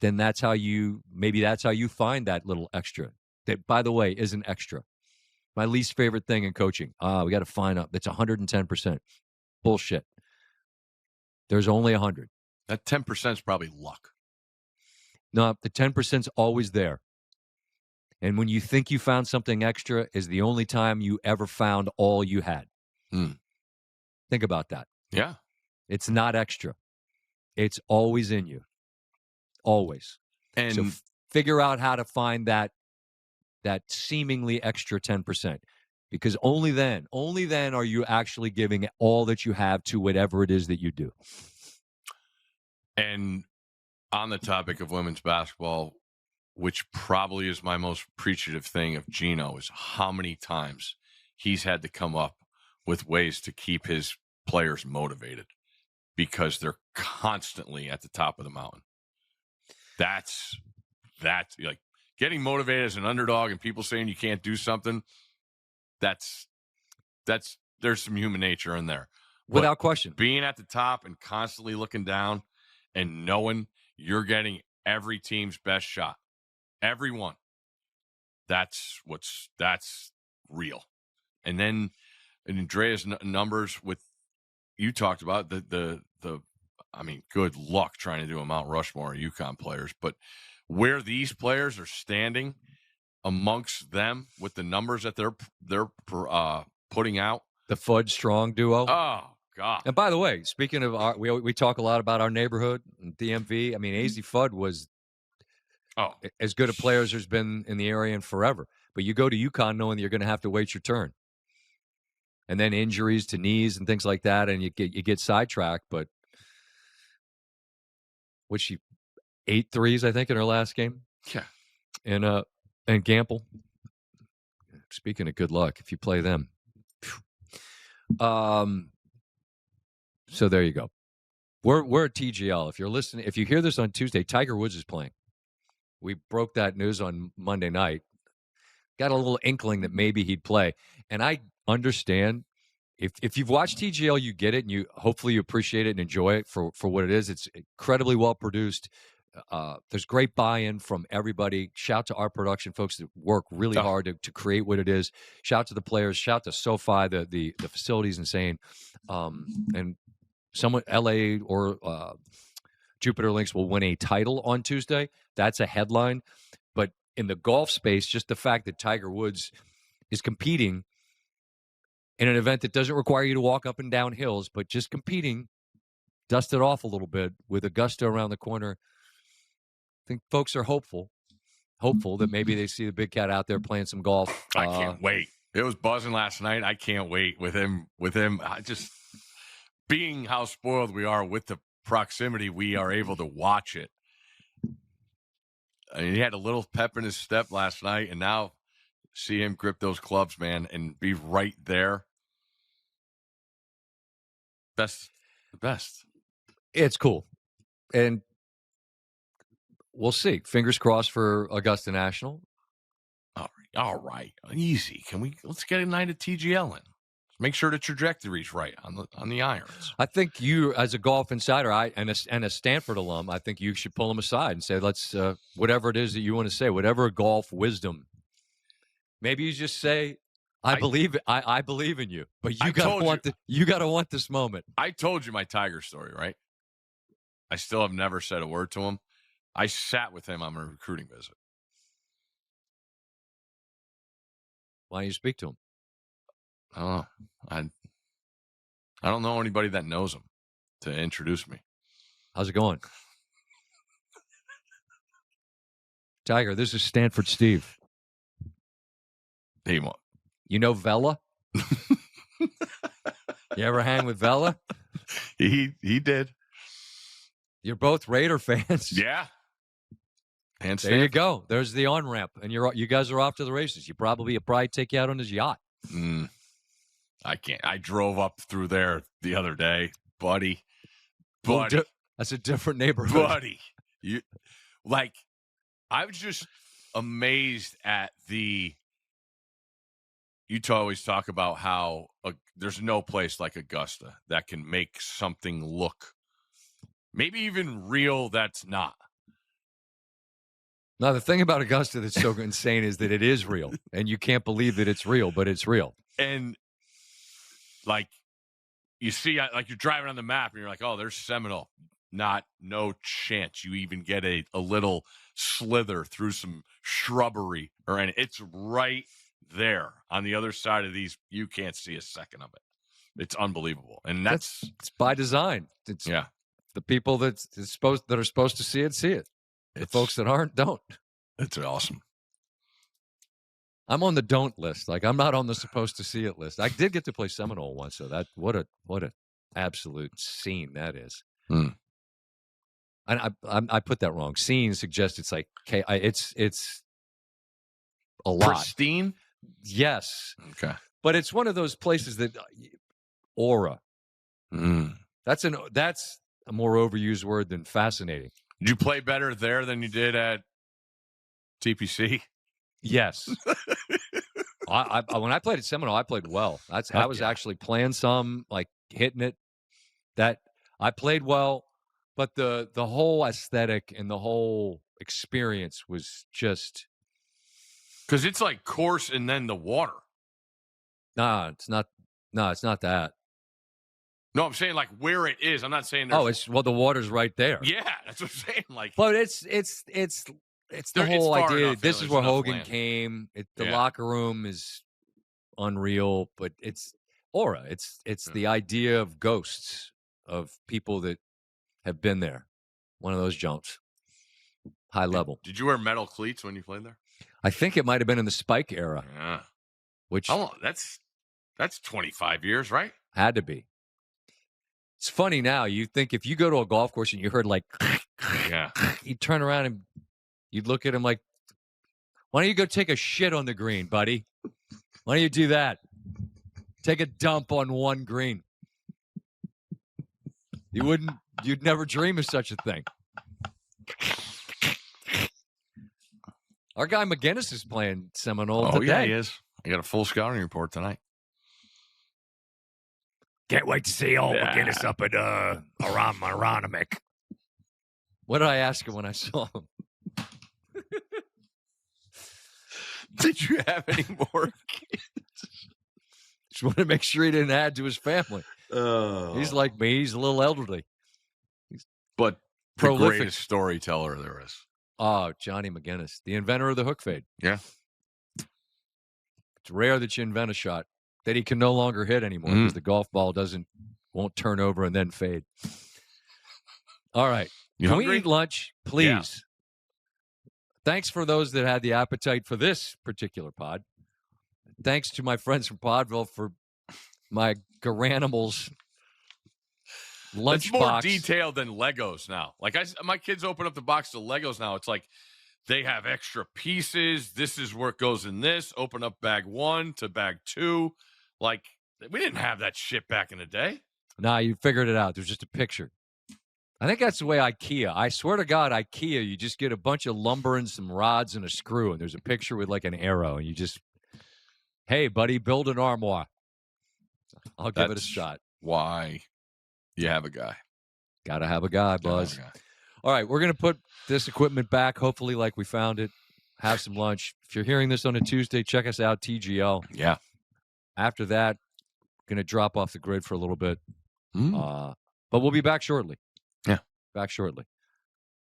then that's how you find that little extra that, by the way, isn't extra. My least favorite thing in coaching. We got to find out. That's 110%. Bullshit. There's only 100. That 10% is probably luck. No, the 10%'s always there. And when you think you found something extra is the only time you ever found all you had. Think about that. Yeah. It's not extra. It's always in you. Always. And so figure out how to find that seemingly extra 10%. Because only then are you actually giving all that you have to whatever it is that you do. And on the topic of women's basketball, which probably is my most appreciative thing of Gino, is how many times he's had to come up with ways to keep his players motivated because they're constantly at the top of the mountain. That's like getting motivated as an underdog and people saying you can't do something. That's there's some human nature in there. Without question. Being at the top and constantly looking down and knowing you're getting every team's best shot. Everyone. That's real. And then Andrea's numbers with you talked about the I mean, good luck trying to do a Mount Rushmore of UConn players, but where these players are standing amongst them with the numbers that they're putting out, the Fudge Strong duo. Oh God! And by the way, speaking of we talk a lot about our neighborhood and DMV. I mean, AZ Fudd was as good a player as there's been in the area in forever. But you go to UConn knowing that you're going to have to wait your turn, and then injuries to knees and things like that, and you get sidetracked. But was she 8 threes, I think, in her last game? Yeah, and Gamble. Speaking of good luck, if you play them. So there you go. We're at TGL. If you're listening, if you hear this on Tuesday, Tiger Woods is playing. We broke that news on Monday night. Got a little inkling that maybe he'd play. And I understand if you've watched TGL, you get it, and you hopefully you appreciate it and enjoy it for what it is. It's incredibly well produced. There's great buy-in from everybody. Shout to our production folks that work really hard to create what it is. Shout to the players. Shout to SoFi. The facility is insane. And someone, LA or Jupiter Lynx will win a title on Tuesday. That's a headline. But in the golf space, just the fact that Tiger Woods is competing in an event that doesn't require you to walk up and down hills, but just competing, dust it off a little bit with Augusta around the corner. I think folks are hopeful that maybe they see the big cat out there playing some golf. I can't wait. It was buzzing last night. I can't wait with him. I just being how spoiled we are with the proximity, we are able to watch it. I mean, he had a little pep in his step last night, and now see him grip those clubs, man, and be right there. best. The best. It's cool. And we'll see. Fingers crossed for Augusta National. All right. Easy. Let's get a night at TGL in. Make sure the trajectory's right on the irons. I think you, as a golf insider, and a Stanford alum, I think you should pull them aside and say, let's whatever it is that you want to say, whatever golf wisdom. Maybe you just say, I believe in you, but you gotta want this moment. I told you my Tiger story, right? I still have never said a word to him. I sat with him on a recruiting visit. Why don't you speak to him? I don't know. I don't know anybody that knows him to introduce me. How's it going? Tiger, this is Stanford Steve. Hey, you know Vela? You ever hang with Vela? He did. You're both Raider fans. Yeah. And there you go. There's the on-ramp, and you guys are off to the races. He'll probably take you out on his yacht. I can't. I drove up through there the other day, buddy. That's a different neighborhood. Buddy. I was just amazed at you always talk about how there's no place like Augusta that can make something look maybe even real that's not. Now, the thing about Augusta that's so insane is that it is real, and you can't believe that it's real, but it's real. And, you see, you're driving on the map, and you're like, oh, there's Seminole. No chance you even get a little slither through some shrubbery or anything. It's right there on the other side of these. You can't see a second of it. It's unbelievable. And it's by design. The people that are supposed to see it, see it. The folks that aren't, don't. It's awesome. I'm on the don't list. I'm not on the supposed to see it list. I did get to play Seminole once, so that what a absolute scene that is. And I put that wrong. Scene suggests it's it's a lot. Pristine? Yes. Okay. But it's one of those places that aura. That's a more overused word than fascinating. Did you play better there than you did at TPC? Yes. When I played at Seminole, I played well. I was actually playing some, hitting it. That I played well, but the whole aesthetic and the whole experience was just because it's like course and then the water. Nah, it's not. No, it's not that. No, I'm saying where it is. I'm not saying. The water's right there. Yeah, that's what I'm saying. But it's the whole idea. This is where Hogan came. The locker room is unreal, but it's aura. It's the idea of ghosts of people that have been there. One of those jumps, high level. Did you wear metal cleats when you played there? I think it might have been in the Spike era. Yeah. Which that's 25 years, right? Had to be. It's funny now. You think if you go to a golf course and you heard you turn around and you'd look at him like, why don't you go take a shit on the green, buddy? Why don't you do that? Take a dump on one green. You'd never dream of such a thing. Our guy McGinnis is playing Seminole today. Yeah, he is. I got a full scouting report tonight. Can't wait to see old McGinnis up at Aronimink. What did I ask him when I saw him? Did you have any more kids? Just want to make sure he didn't add to his family. He's like me. He's a little elderly. But prolific. The greatest storyteller there is. Oh, Johnny McGinnis, the inventor of the hook fade. Yeah. It's rare that you invent a shot that he can no longer hit anymore because the golf ball won't turn over and then fade. All right. Can we eat lunch, please? Yeah. Thanks for those that had the appetite for this particular pod. Thanks to my friends from Podville for my Garanimals lunch it's more box. Detailed than Legos now. My kids open up the box of Legos now. It's like they have extra pieces. This is where it goes in this. Open up bag 1 to bag 2. We didn't have that shit back in the day. Nah, you figured it out. There's just a picture. I think that's the way IKEA. I swear to God, IKEA, you just get a bunch of lumber and some rods and a screw, and there's a picture with like an arrow, and you just, hey, buddy, build an armoire. I'll give it a shot. Why you have a guy. Got to have a guy, Buzz. All right, we're going to put this equipment back, hopefully like we found it. Have some lunch. If you're hearing this on a Tuesday, check us out, TGL. Yeah. After that, going to drop off the grid for a little bit. But we'll be back shortly. Yeah. Back shortly.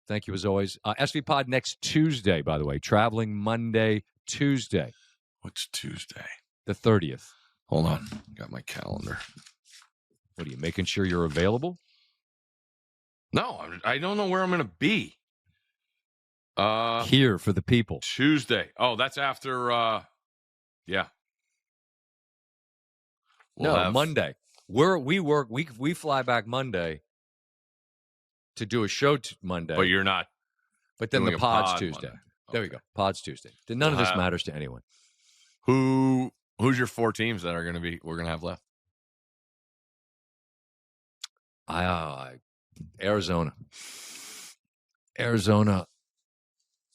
Thank you as always. SVPod next Tuesday, by the way. Traveling Monday, Tuesday. What's Tuesday? The 30th. Hold on. Got my calendar. What are you, making sure you're available? No, I don't know where I'm going to be. Here for the people. Tuesday. Oh, that's after, yeah. Monday. We fly back Monday to do a show Monday. But you're not. But then the pod's Tuesday. Monday. There we go. Pod's Tuesday. None of this matters to anyone. Who's your 4 teams that we're going to have left? Arizona.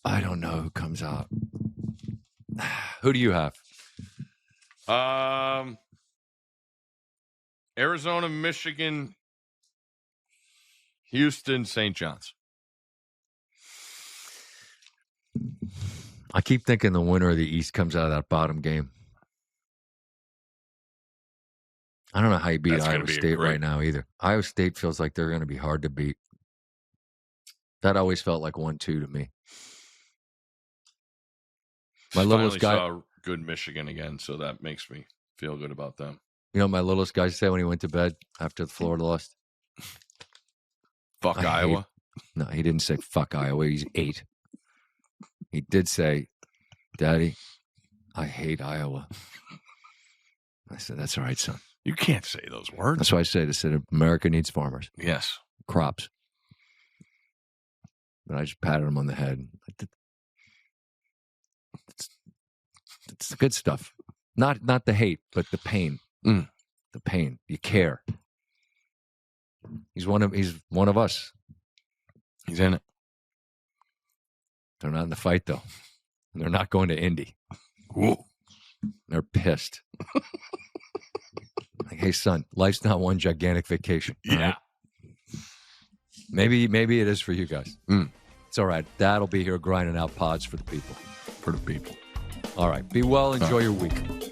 I don't know who comes out. Who do you have? Arizona, Michigan, Houston, St. John's. I keep thinking the winner of the East comes out of that bottom game. I don't know how you beat Iowa State right now either. Iowa State feels like they're going to be hard to beat. That always felt like 1-2 to me. My littlest guy saw good Michigan again, so that makes me feel good about them. You know what my littlest guy said when he went to bed after the Florida lost? Fuck Iowa. No, he didn't say fuck Iowa. He's 8. He did say, Daddy, I hate Iowa. I said, that's all right, son. You can't say those words. That's why I said, America needs farmers. Yes. Crops. But I just patted him on the head. It's the good stuff. Not the hate, but the pain. The pain. You care. He's one of us. He's in it. They're not in the fight, though. They're not going to Indy. Ooh. They're pissed. Like, hey, son, life's not one gigantic vacation. Yeah. Right? Maybe it is for you guys. It's all right. Dad'll be here grinding out pods for the people. For the people. All right. Be well. Enjoy your week.